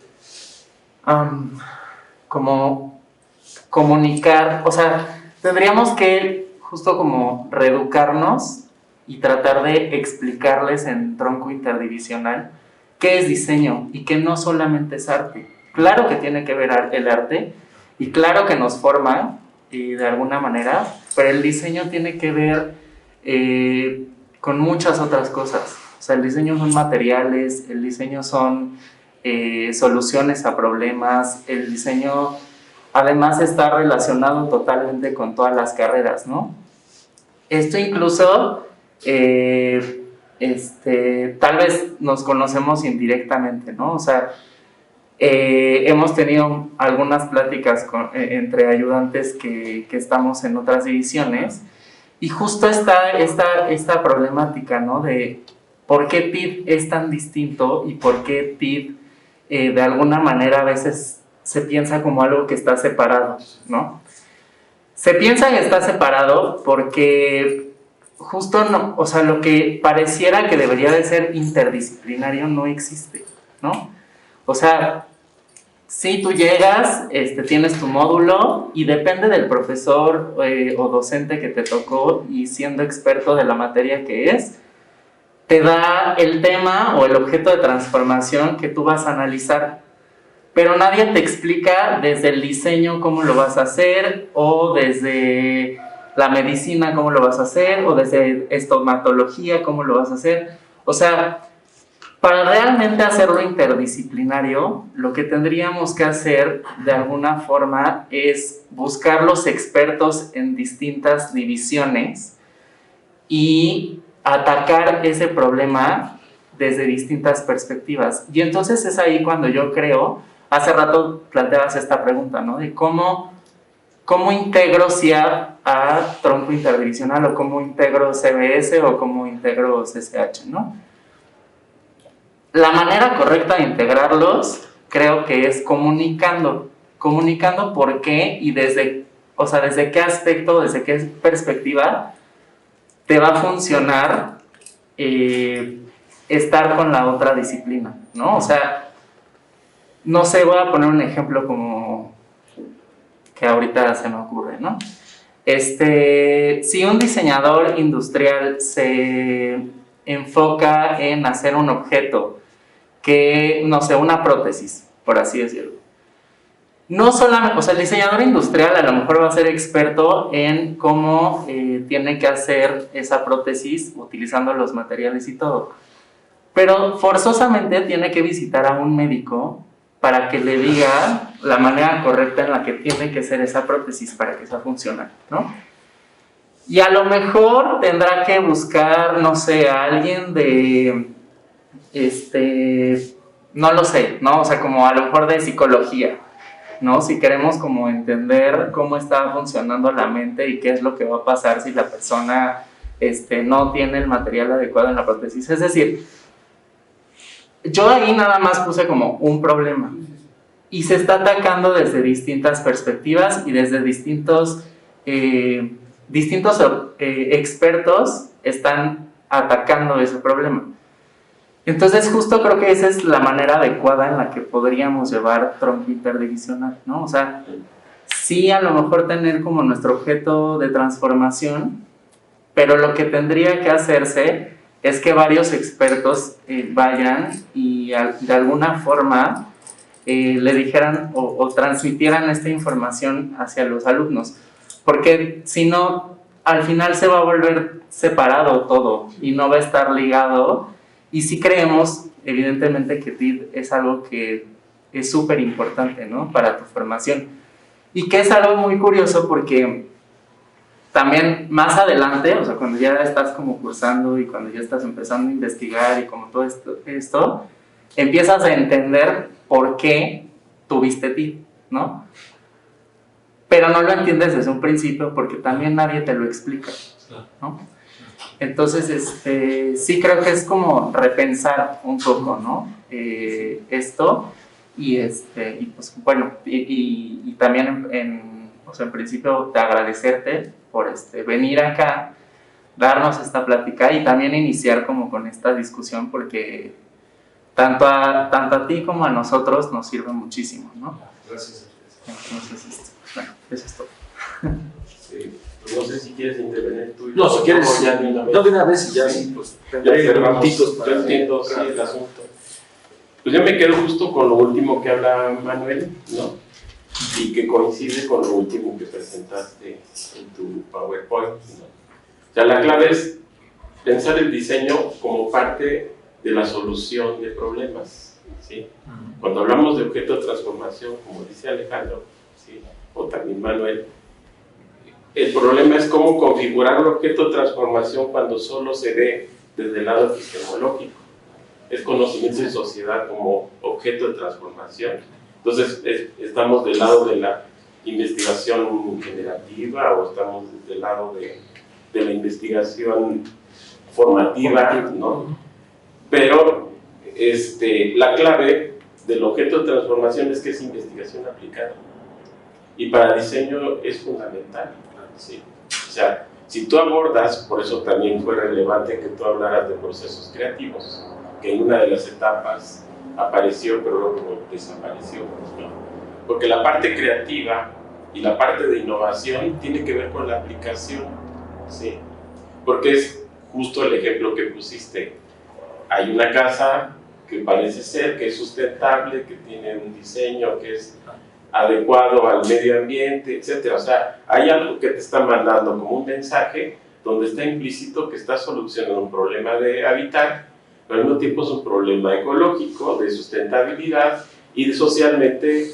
como comunicar, o sea, tendríamos que justo como reeducarnos y tratar de explicarles en tronco interdivisional qué es diseño y que no solamente es arte. Claro que tiene que ver el arte y claro que nos forma de alguna manera, pero el diseño tiene que ver con muchas otras cosas. O sea, el diseño son materiales, el diseño son soluciones a problemas, el diseño además está relacionado totalmente con todas las carreras, ¿no? Esto incluso, tal vez nos conocemos indirectamente, ¿no? O sea, hemos tenido algunas pláticas entre ayudantes que estamos en otras divisiones y justo está esta problemática, ¿no? De por qué TID es tan distinto y por qué TID de alguna manera a veces se piensa como algo que está separado, ¿no? Se piensa que está separado porque justo no, o sea, lo que pareciera que debería de ser interdisciplinario no existe, ¿no? O sea, si tú llegas, tienes tu módulo y depende del profesor o docente que te tocó y siendo experto de la materia que es, te da el tema o el objeto de transformación que tú vas a analizar. Pero nadie te explica desde el diseño cómo lo vas a hacer, o desde la medicina cómo lo vas a hacer, o desde estomatología cómo lo vas a hacer. O sea, para realmente hacerlo interdisciplinario, lo que tendríamos que hacer de alguna forma es buscar los expertos en distintas divisiones y atacar ese problema desde distintas perspectivas. Y entonces es ahí cuando yo creo, hace rato planteabas esta pregunta, ¿no? De cómo integro CIAP a tronco interdivisional, o cómo integro CBS, o cómo integro CCH, ¿no? La manera correcta de integrarlos creo que es comunicando por qué y desde qué aspecto, desde qué perspectiva te va a funcionar estar con la otra disciplina, ¿no? O sea, no sé, voy a poner un ejemplo como que ahorita se me ocurre, ¿no? Si un diseñador industrial se enfoca en hacer un objeto que, no sé, una prótesis, por así decirlo. No solamente, o sea, el diseñador industrial a lo mejor va a ser experto en cómo tiene que hacer esa prótesis utilizando los materiales y todo, pero forzosamente tiene que visitar a un médico para que le diga la manera correcta en la que tiene que ser esa prótesis para que sea funcional, ¿no? Y a lo mejor tendrá que buscar, no sé, a alguien de, no lo sé, ¿no? O sea, como a lo mejor de psicología, ¿no? Si queremos como entender cómo está funcionando la mente y qué es lo que va a pasar si la persona no tiene el material adecuado en la prótesis. Es decir, yo ahí nada más puse como un problema y se está atacando desde distintas perspectivas y desde distintos expertos están atacando ese problema. Entonces justo creo que esa es la manera adecuada en la que podríamos llevar tronco interdivisional, ¿no? O sea, sí a lo mejor tener como nuestro objeto de transformación, pero lo que tendría que hacerse es que varios expertos vayan y de alguna forma le dijeran o transmitieran esta información hacia los alumnos, porque si no, al final se va a volver separado todo y no va a estar ligado. Y sí creemos, evidentemente, que TID es algo que es súper importante, ¿no? Para tu formación. Y que es algo muy curioso porque también más adelante, o sea, cuando ya estás como cursando y cuando ya estás empezando a investigar y como todo esto empiezas a entender por qué tuviste TID, ¿no? pero no lo entiendes desde un principio porque también nadie te lo explica, ¿no? Entonces, sí creo que es como repensar un poco, ¿no? Esto y pues bueno, y también o sea, en principio de agradecerte por venir acá, darnos esta plática y también iniciar como con esta discusión porque tanto a ti como a nosotros nos sirve muchísimo, ¿no? Gracias. Entonces, bueno, eso es todo. Sí. No sé si quieres intervenir tú. No, si quieres, ya de una vez. no de una vez y ya sí, pues Ya tendré cerramos. minutitos para... Yo entiendo sí, el asunto. Pues yo me quedo justo con lo último que habla Manuel, ¿no? Y que coincide con lo último que presentaste en tu PowerPoint, ¿no? O sea, la clave es pensar el diseño como parte de la solución de problemas, ¿sí? Cuando hablamos de objeto de transformación, como dice Alejandro, ¿sí? O también Manuel, el problema es cómo configurar un objeto de transformación cuando solo se ve desde el lado epistemológico. Es conocimiento de sociedad como objeto de transformación. Entonces, estamos del lado de la investigación generativa o estamos del lado de la investigación formativa, ¿no? Pero la clave del objeto de transformación es que es investigación aplicada. Y para diseño es fundamental, ¿sí? O sea, si tú abordas, por eso también fue relevante que tú hablaras de procesos creativos, que en una de las etapas apareció, pero luego desapareció, ¿no? Porque la parte creativa y la parte de innovación tiene que ver con la aplicación, ¿sí? Porque es justo el ejemplo que pusiste. Hay una casa que parece ser que es sustentable, que tiene un diseño que es adecuado al medio ambiente, etc. O sea, hay algo que te está mandando como un mensaje donde está implícito que está solucionando un problema de hábitat, pero al mismo tiempo es un problema ecológico, de sustentabilidad y socialmente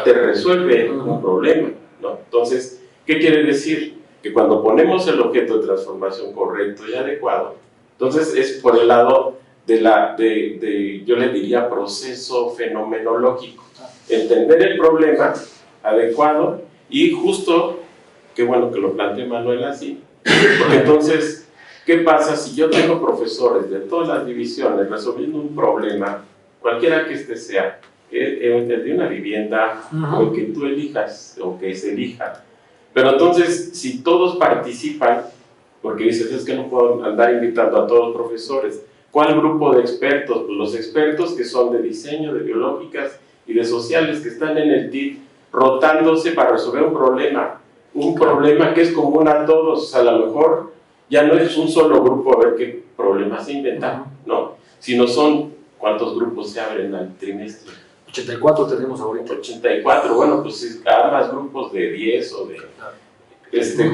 te resuelve un problema, ¿no? Entonces, ¿qué quiere decir? Que cuando ponemos el objeto de transformación correcto y adecuado, entonces es por el lado yo le diría proceso fenomenológico. Entender el problema adecuado y justo, qué bueno que lo planteó Manuel así, porque entonces, ¿qué pasa si yo tengo profesores de todas las divisiones resolviendo un problema, cualquiera que sea, el de una vivienda o el que tú elijas o que se elija? Pero entonces, si todos participan, porque dices, es que no puedo andar invitando a todos los profesores, ¿cuál grupo de expertos? Pues los expertos que son de diseño, de biológicas y de sociales, que están en el TIC rotándose para resolver un problema que es común a todos. O sea, a lo mejor ya no es un solo grupo a ver qué problemas se inventan, no, sino son, ¿cuántos grupos se abren al trimestre? 84 tenemos ahorita. 84, bueno, pues más grupos de 10 o de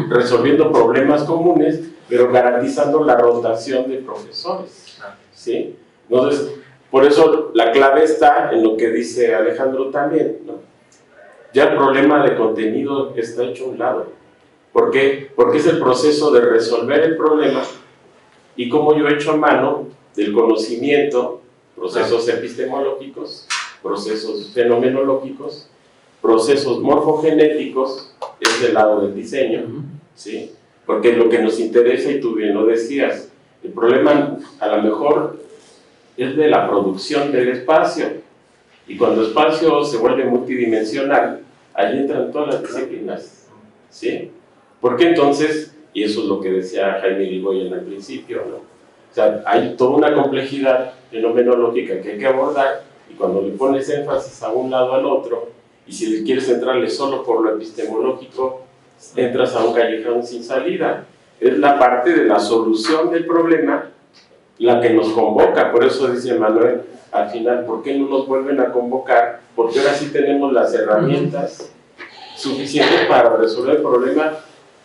resolviendo problemas comunes, pero garantizando la rotación de profesores, ¿sí? Entonces, por eso la clave está en lo que dice Alejandro también, ¿no? Ya el problema de contenido está hecho a un lado. ¿Por qué? Porque es el proceso de resolver el problema y cómo yo he hecho a mano del conocimiento, procesos epistemológicos, procesos fenomenológicos, procesos morfogenéticos, es del lado del diseño, ¿sí? Porque lo que nos interesa, y tú bien lo decías, el problema a lo mejor es de la producción del espacio, y cuando el espacio se vuelve multidimensional, ahí entran todas las disciplinas, ¿sí? Porque entonces, y eso es lo que decía Jaime Irigoyen al principio, ¿no? O sea, hay toda una complejidad fenomenológica que hay que abordar, y cuando le pones énfasis a un lado al otro, y si quieres entrarle solo por lo epistemológico, entras a un callejón sin salida. Es la parte de la solución del problema la que nos convoca. Por eso dice Manuel al final, ¿por qué no nos vuelven a convocar? Porque ahora sí tenemos las herramientas suficientes para resolver el problema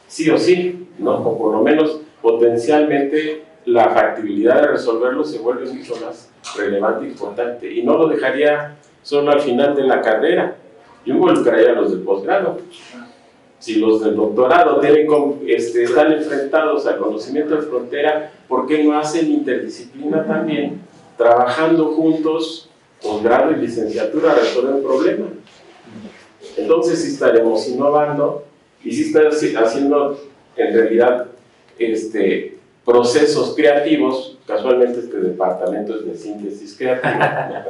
sí o sí, ¿no? O por lo menos potencialmente la factibilidad de resolverlo se vuelve mucho más relevante e importante. Y no lo dejaría solo al final de la carrera, yo involucraría a los del posgrado. Si los del doctorado están enfrentados al conocimiento de frontera, ¿por qué no hacen interdisciplina también, trabajando juntos, posgrado y licenciatura, a resolver un problema? entonces sí estaríamos innovando y sí estaríamos haciendo en realidad procesos creativos. Casualmente este departamento es de síntesis creativa,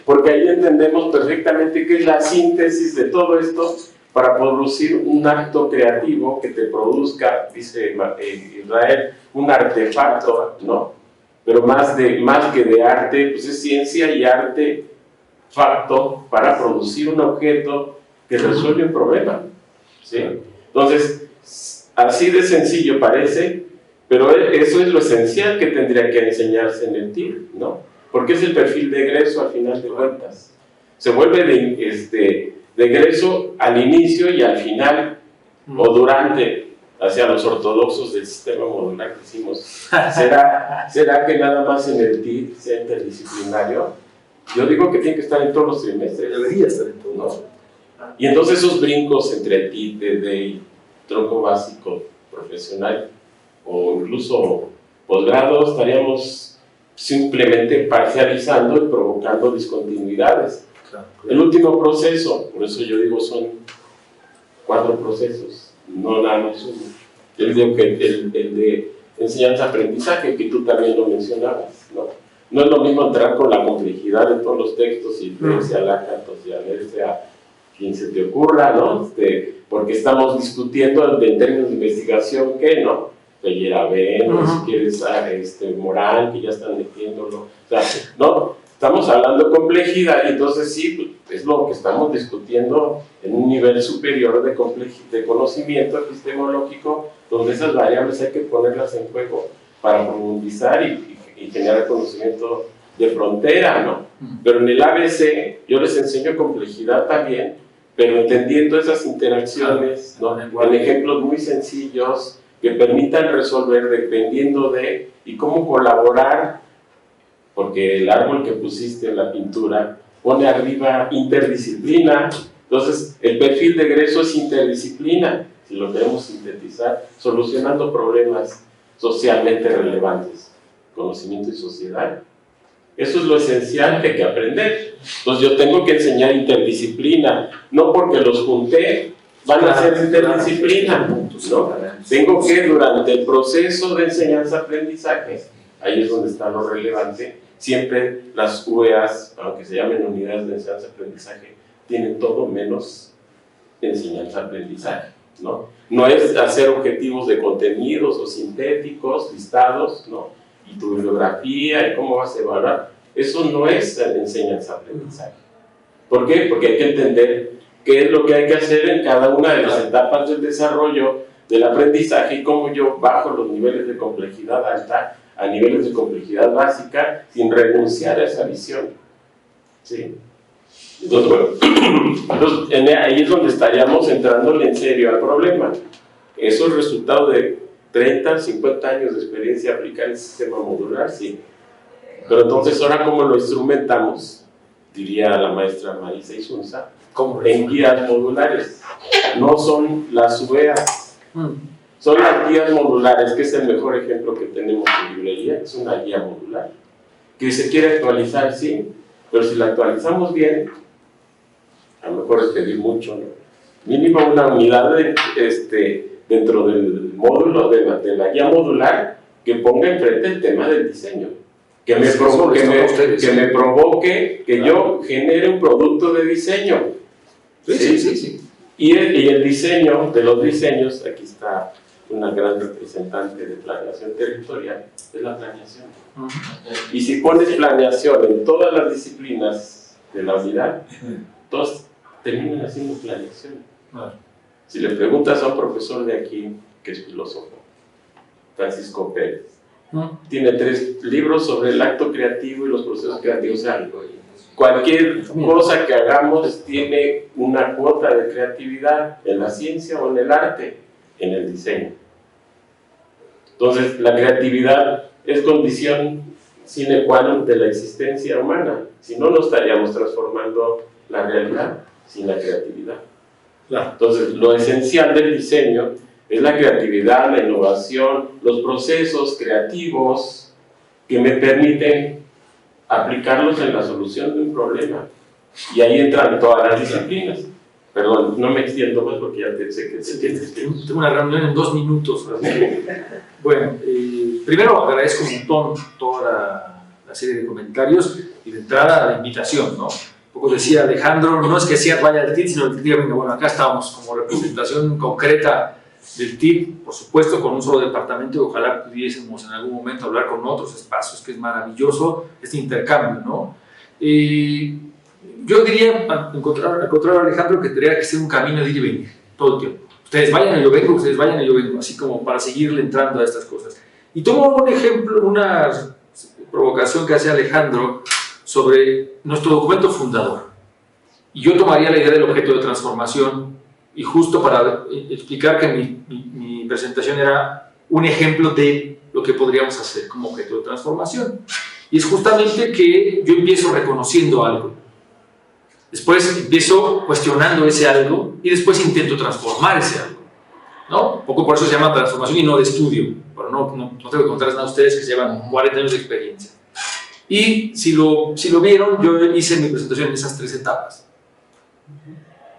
porque ahí entendemos perfectamente qué es la síntesis de todo esto para producir un acto creativo que te produzca, dice Israel, un artefacto, ¿no? Pero más que de arte, pues es ciencia y artefacto para producir un objeto que resuelve un problema, ¿sí? Entonces, así de sencillo parece, pero eso es lo esencial que tendría que enseñarse en el TIR, ¿no? Porque es el perfil de egreso al final de cuentas. Se vuelve de egreso al inicio y al final, o durante, hacia los ortodoxos del sistema modular que hicimos. ¿Será que nada más en el TIR sea interdisciplinario? Yo digo que tiene que estar en todos los trimestres. Debería estar en todos, ¿no? Y entonces esos brincos entre TIR, DD y tronco básico profesional, o incluso posgrado, estaríamos simplemente parcializando y provocando discontinuidades. El último proceso, por eso yo digo son 4 procesos, no nada más uno. Yo digo que el de enseñanza-aprendizaje, que tú también lo mencionabas, ¿no? No es lo mismo entrar con la complejidad de todos los textos y leerse a Lakatos y a leerse a quien se te ocurra, ¿no? Porque estamos discutiendo en términos de investigación, ¿qué, no? Feyerabend, si quieres, Morán, que ya están metiéndolo, o sea, ¿no? Estamos hablando de complejidad y entonces sí, es lo que estamos discutiendo en un nivel superior de conocimiento epistemológico, donde esas variables hay que ponerlas en juego para profundizar y generar conocimiento de frontera, ¿no? Pero en el ABC yo les enseño complejidad también, pero entendiendo esas interacciones, ¿no? En ejemplos muy sencillos que permitan resolver dependiendo de y cómo colaborar, porque el árbol que pusiste en la pintura pone arriba interdisciplina. Entonces el perfil de egreso es interdisciplina, si lo queremos sintetizar, solucionando problemas socialmente relevantes, conocimiento y sociedad. Eso es lo esencial que hay que aprender. Entonces yo tengo que enseñar interdisciplina, no porque los junté van a ser interdisciplina, ¿no? Tengo que durante el proceso de enseñanza-aprendizaje, ahí es donde está lo relevante, siempre las UEAs, aunque se llamen unidades de enseñanza-aprendizaje, tienen todo menos enseñanza-aprendizaje, ¿no? No es hacer objetivos de contenidos o sintéticos, listados, ¿no? Y tu bibliografía y cómo vas a evaluar, eso no es enseñanza-aprendizaje. ¿Por qué? Porque hay que entender qué es lo que hay que hacer en cada una de las etapas del desarrollo del aprendizaje y cómo yo bajo los niveles de complejidad alta a niveles de complejidad básica sin renunciar a esa visión, ¿sí? Entonces, bueno, ahí es donde estaríamos entrándole en serio al problema. Eso es el resultado de 30, 50 años de experiencia aplicada en el sistema modular, sí. Pero entonces, ahora, ¿cómo lo instrumentamos? Diría la maestra Marisa Isunza, en guías modulares. No son las UEAs, son las guías modulares, que es el mejor ejemplo que tenemos en librería. Es una guía modular que se quiere actualizar, sí, pero si la actualizamos bien, a lo mejor es pedir mucho, ¿no? Mínimo una unidad dentro del módulo de la guía modular que ponga enfrente el tema del diseño, que me provoque que yo genere un producto de diseño. Sí. Y el diseño, de los diseños, aquí está una gran representante de planeación territorial, es la planeación. Y si pones planeación en todas las disciplinas de la unidad, todos terminan haciendo planeación. Si le preguntas a un profesor de aquí, que es filósofo, Francisco Pérez, tiene 3 libros sobre el acto creativo y los procesos creativos. Cualquier cosa que hagamos tiene una cuota de creatividad en la ciencia o en el arte, en el diseño. Entonces, la creatividad es condición sine qua non de la existencia humana. Si no, no estaríamos transformando la realidad sin la creatividad. Entonces, lo esencial del diseño es la creatividad, la innovación, los procesos creativos que me permiten aplicarlos en la solución de un problema. Y ahí entran todas las disciplinas. Perdón, no me extiendo más porque ya sé que se tiene. Tengo una reunión en 2 minutos. Así que, bueno, primero agradezco un montón toda la serie de comentarios y de entrada la invitación, ¿no? Un poco decía Alejandro, no es que sea vaya al TIT, sino que diga, venga, bueno, acá estamos como representación concreta del TIT, por supuesto, con un solo departamento, ojalá pudiésemos en algún momento hablar con otros espacios, que es maravilloso este intercambio, ¿no? Yo diría, al contrario Alejandro, que tendría que ser un camino de ir y venir, todo el tiempo. Ustedes vayan y yo vengo, ustedes vayan y yo vengo, así como para seguirle entrando a estas cosas. Y tomo un ejemplo, una provocación que hace Alejandro sobre nuestro documento fundador. Y yo tomaría la idea del objeto de transformación, y justo para explicar que mi presentación era un ejemplo de lo que podríamos hacer como objeto de transformación. Y es justamente que yo empiezo reconociendo algo. Después empiezo cuestionando ese algo y después intento transformar ese algo, ¿no? Un poco por eso se llama transformación y no de estudio, pero no tengo que contarles nada a ustedes que llevan 40 años de experiencia. Y si lo vieron, yo hice mi presentación en esas 3 etapas.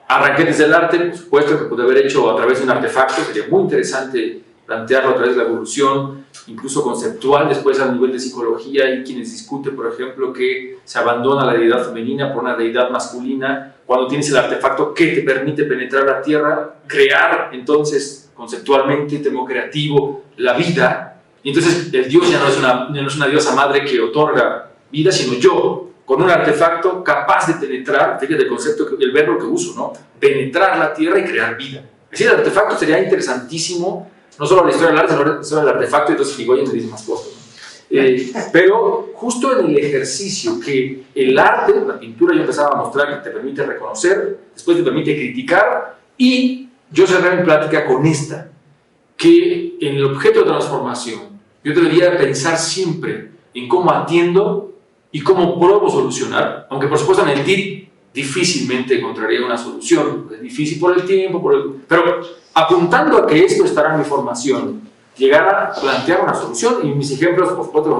Arranqué desde el arte, por supuesto que pude haber hecho a través de un artefacto, sería muy interesante plantearlo a través de la evolución, incluso conceptual, después a nivel de psicología. Hay quienes discuten, por ejemplo, que se abandona la deidad femenina por una deidad masculina cuando tienes el artefacto que te permite penetrar la tierra, crear entonces conceptualmente, tema creativo, la vida. Y entonces el dios ya no es una diosa madre que otorga vida, sino yo, con un artefacto capaz de penetrar, fíjate el concepto, el verbo que uso, ¿no? Penetrar la tierra y crear vida. Es decir, el artefacto sería interesantísimo, no solo la historia del arte, sino la historia del artefacto, y entonces Irigoyen me dice más cosas, ¿no? Pero justo en el ejercicio que el arte, la pintura, yo empezaba a mostrar que te permite reconocer, después te permite criticar, y yo cerré mi plática con esta, que en el objeto de transformación yo debería pensar siempre en cómo atiendo y cómo pruebo solucionar, aunque por supuesto en el TIT difícilmente encontraría una solución, es difícil por el tiempo, pero apuntando a que esto estará en mi formación, llegar a plantear una solución, y mis ejemplos por supuesto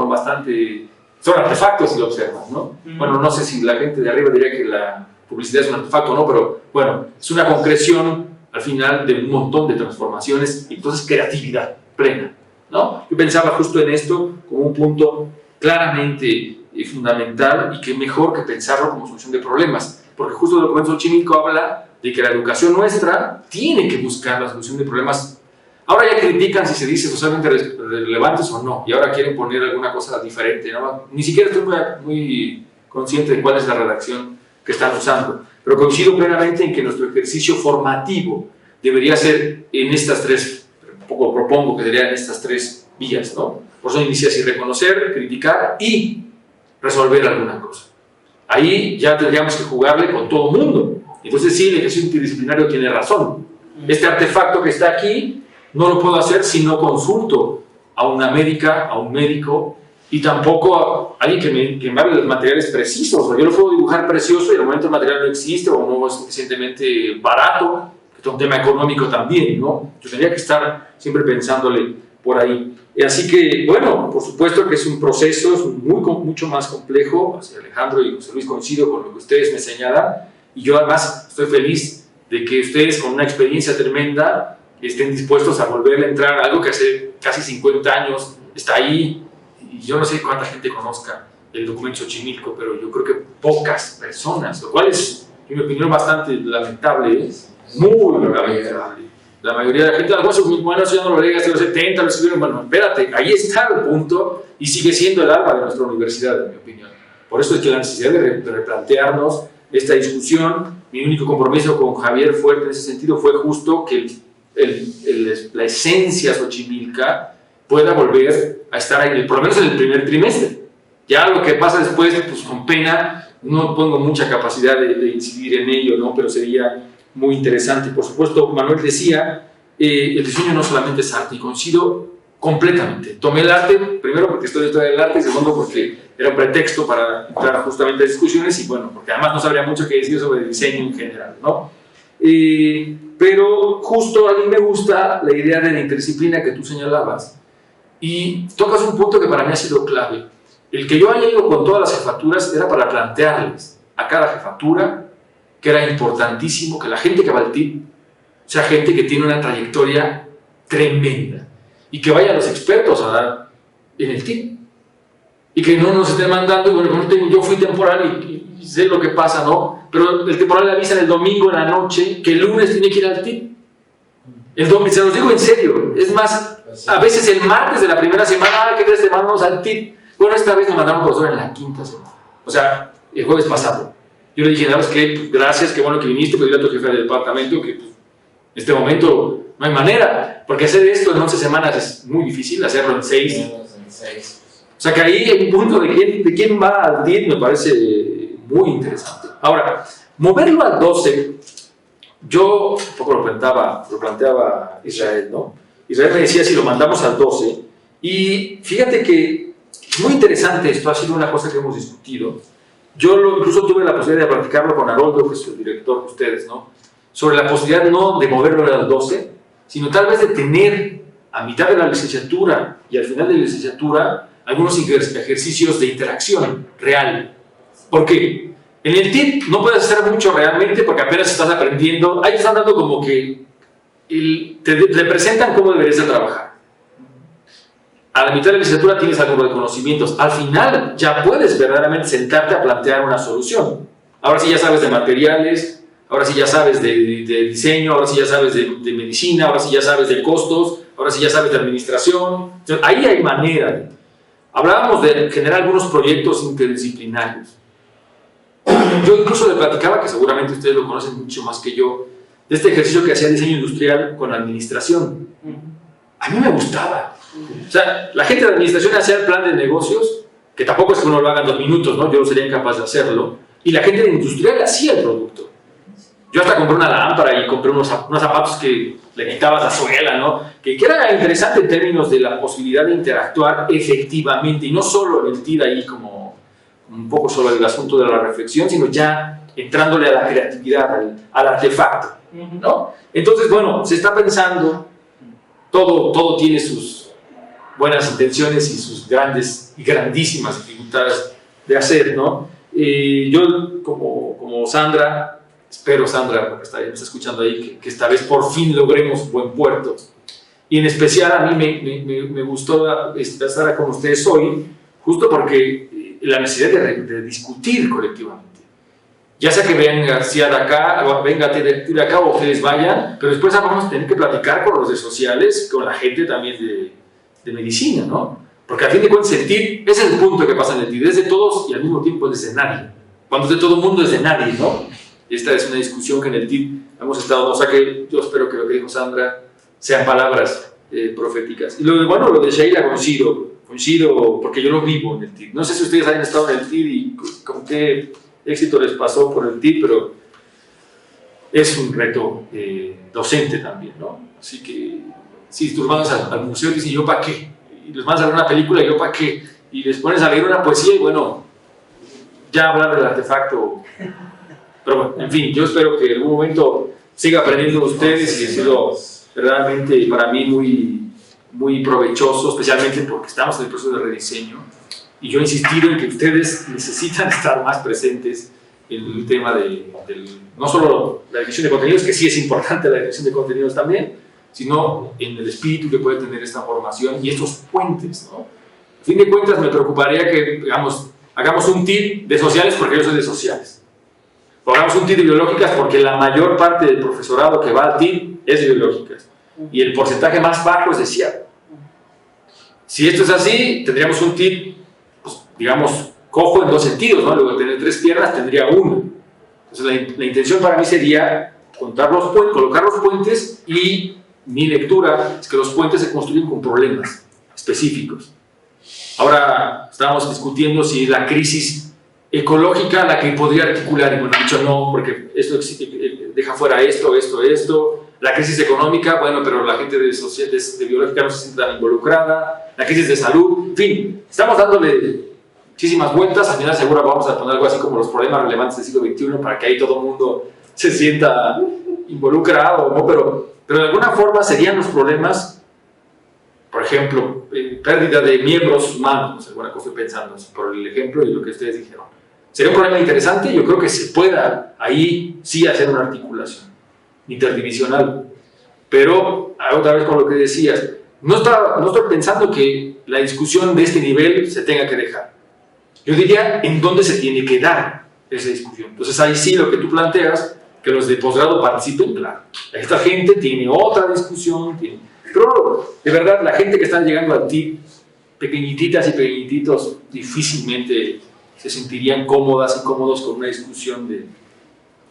son artefactos si lo observan, ¿no? Bueno, no sé si la gente de arriba diría que la publicidad es un artefacto o no, pero bueno, es una concreción al final de un montón de transformaciones y entonces creatividad plena, ¿no? Yo pensaba justo en esto como un punto claramente fundamental, y que mejor que pensarlo como solución de problemas, porque justo el documento Xochimilco habla de que la educación nuestra tiene que buscar la solución de problemas. Ahora ya critican si se dice socialmente relevantes o no, y ahora quieren poner alguna cosa diferente, ¿no? Ni siquiera estoy muy consciente de cuál es la redacción que están usando, pero coincido plenamente en que nuestro ejercicio formativo debería ser en estas 3, un poco propongo que debería en estas 3 vías, ¿no? Por eso inicia así: reconocer, criticar y resolver alguna cosa. Ahí ya tendríamos que jugarle con todo el mundo. Entonces sí, el ejercicio interdisciplinario tiene razón. Este artefacto que está aquí no lo puedo hacer si no consulto a una médica, a un médico, y tampoco a alguien que me hable de los materiales precisos. O sea, yo lo puedo dibujar precioso y al momento el material no existe o no es suficientemente barato, que es un tema económico también, ¿no? Yo tendría que estar siempre pensándole por ahí. Así que, bueno, por supuesto que es un proceso, es mucho más complejo. Así Alejandro y José Luis coincido con lo que ustedes me señalan, y yo además estoy feliz de que ustedes con una experiencia tremenda estén dispuestos a volver a entrar a algo que hace casi 50 años está ahí, y yo no sé cuánta gente conozca el documento Xochimilco, pero yo creo que pocas personas, lo cual es, en mi opinión, bastante lamentable, muy lamentable. La mayoría de la gente, algunos bueno, eso ya no lo leí hasta los 70, lo escribieron, bueno, espérate, ahí está el punto, y sigue siendo el alma de nuestra universidad, en mi opinión. Por eso es que la necesidad de replantearnos esta discusión. Mi único compromiso con Javier fuerte en ese sentido fue justo que la esencia xochimilca pueda volver a estar ahí, por lo menos en el primer trimestre. Ya lo que pasa después, pues con pena, no pongo mucha capacidad de incidir en ello, ¿no? Pero sería muy interesante. Por supuesto, Manuel decía, el diseño no solamente es arte, y coincido completamente. Tomé el arte, primero porque estoy en historia del arte, y segundo porque era un pretexto para entrar justamente a discusiones, y bueno, porque además no sabría mucho que decir sobre diseño en general, ¿no? Pero justo a mí me gusta la idea de la interdisciplina que tú señalabas, y tocas un punto que para mí ha sido clave. El que yo haya ido con todas las jefaturas era para plantearles a cada jefatura que era importantísimo que la gente que va al TIP sea gente que tiene una trayectoria tremenda y que vayan los expertos a dar en el TIP y que no nos estén mandando, y bueno, yo fui temporal y sé lo que pasa, ¿no? Pero el temporal le avisa el domingo en la noche que el lunes tiene que ir al TIP. El domingo, se los digo en serio, es más, a veces el martes de la primera semana, ¿qué crees? Te mandamos al TIP. Bueno, esta vez nos mandaron profesor en la quinta semana, o sea, el jueves pasado. Yo le dije, ¿sabes qué? Pues, gracias, qué bueno que viniste, pero dile a tu jefe del departamento que pues, en este momento no hay manera, porque hacer esto en 11 semanas es muy difícil, hacerlo en 6. O sea que ahí hay un punto de quién va al 10, me parece muy interesante. Ahora, moverlo al 12, yo un poco lo planteaba Israel, ¿no? Israel me decía si lo mandamos al 12, y fíjate que es muy interesante esto, ha sido una cosa que hemos discutido. Yo incluso tuve la posibilidad de practicarlo con Haroldo, que es el director de ustedes, ¿no? Sobre la posibilidad no de moverlo al 12, sino tal vez de tener a mitad de la licenciatura y al final de la licenciatura algunos ejercicios de interacción real. ¿Por qué? En el TIP no puedes hacer mucho realmente porque apenas estás aprendiendo. Ahí están dando como que te presentan cómo deberías de trabajar. A la mitad de la licenciatura tienes algo de conocimientos. Al final ya puedes verdaderamente sentarte a plantear una solución. Ahora sí ya sabes de materiales, ahora sí ya sabes de diseño, ahora sí ya sabes de medicina, ahora sí ya sabes de costos, ahora sí ya sabes de administración. Entonces, ahí hay manera. Hablábamos de generar algunos proyectos interdisciplinarios. Yo incluso le platicaba, que seguramente ustedes lo conocen mucho más que yo, de este ejercicio que hacía diseño industrial con administración. A mí me gustaba. O sea, la gente de administración hacía el plan de negocios, que tampoco es que uno lo haga en 2 minutos, ¿no? Yo sería incapaz de hacerlo. Y la gente de industrial hacía el producto. Yo hasta compré una lámpara y compré unos zapatos que le quitabas la suela, ¿no? Que era interesante en términos de la posibilidad de interactuar efectivamente, y no solo en el TID ahí como un poco solo el asunto de la reflexión, sino ya entrándole a la creatividad, al artefacto, ¿no? Entonces, bueno, se está pensando, todo tiene sus buenas intenciones y sus grandes y grandísimas dificultades de hacer, ¿no? Yo, como Sandra, espero, Sandra, porque me está escuchando ahí, que esta vez por fin logremos buen puerto. Y en especial a mí me gustó estar con ustedes hoy, justo porque la necesidad de discutir colectivamente. Ya sea que venga García de acá, venga de acá o ustedes vayan, pero después vamos a tener que platicar con los de sociales, con la gente también de medicina, ¿no? Porque a fin de cuentas el TID, ese es el punto que pasa en el TID, es de todos y al mismo tiempo es de nadie. Cuando es de todo el mundo es de nadie, ¿no? Esta es una discusión que en el TID hemos estado, o sea que yo espero que lo que dijo Sandra sean palabras proféticas. Y lo de Sheila coincido porque yo lo vivo en el TID. No sé si ustedes hayan estado en el TID y con qué éxito les pasó por el TID, pero es un reto docente también, ¿no? Así que si tú los mandas al museo y dicen, ¿yo para qué? Y les mandas a ver una película, ¿yo para qué? Y les pones a leer una poesía y bueno, ya hablar del artefacto. Pero bueno, en fin, yo espero que en algún momento siga aprendiendo de ustedes y ha sido verdaderamente para mí muy provechoso, especialmente porque estamos en el proceso de rediseño. Y yo he insistido en que ustedes necesitan estar más presentes en el tema no solo la definición de contenidos, que sí es importante la definición de contenidos también, sino en el espíritu que puede tener esta formación y estos puentes, ¿no? A fin de cuentas, me preocuparía que hagamos un TID de sociales porque yo soy de sociales. O hagamos un TID de biológicas porque la mayor parte del profesorado que va al TID es de biológicas. Y el porcentaje más bajo es de CIAP. Si esto es así, tendríamos un TID, pues, digamos, cojo en 2 sentidos, ¿no? Luego de tener 3 piernas, tendría 1. Entonces, la intención para mí sería colocar los puentes, y mi lectura es que los puentes se construyen con problemas específicos. Ahora estamos discutiendo si la crisis ecológica la que podría articular, y bueno, dicho no, porque esto deja fuera esto. La crisis económica, bueno, pero la gente de biológica no se siente tan involucrada. La crisis de salud, en fin, estamos dándole muchísimas vueltas. Al final seguro vamos a poner algo así como los problemas relevantes del siglo XXI para que ahí todo el mundo se sienta involucrado, ¿no? Pero de alguna forma serían los problemas, por ejemplo, pérdida de miembros humanos, no sé, bueno, estoy pensando por el ejemplo y lo que ustedes dijeron. Sería un problema interesante, yo creo que se pueda ahí sí hacer una articulación interdivisional. Pero, otra vez con lo que decías, no estoy pensando que la discusión de este nivel se tenga que dejar. Yo diría en dónde se tiene que dar esa discusión. Entonces ahí sí lo que tú planteas, que los de posgrado participen, claro. Esta gente tiene otra discusión, pero de verdad la gente que está llegando a ti, pequeñititas y pequeñititos, difícilmente se sentirían cómodas y cómodos con una discusión de...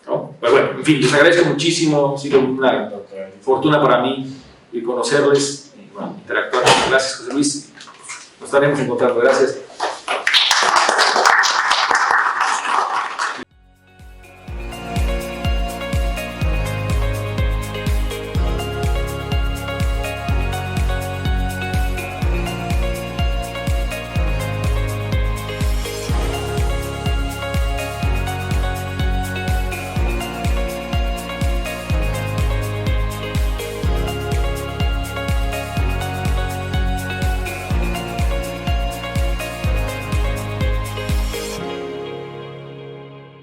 ¿no? Pero bueno, en fin, les agradezco muchísimo, ha sido una fortuna para mí conocerles y bueno, interactuar. Gracias, José Luis. Nos estaremos encontrando. Gracias.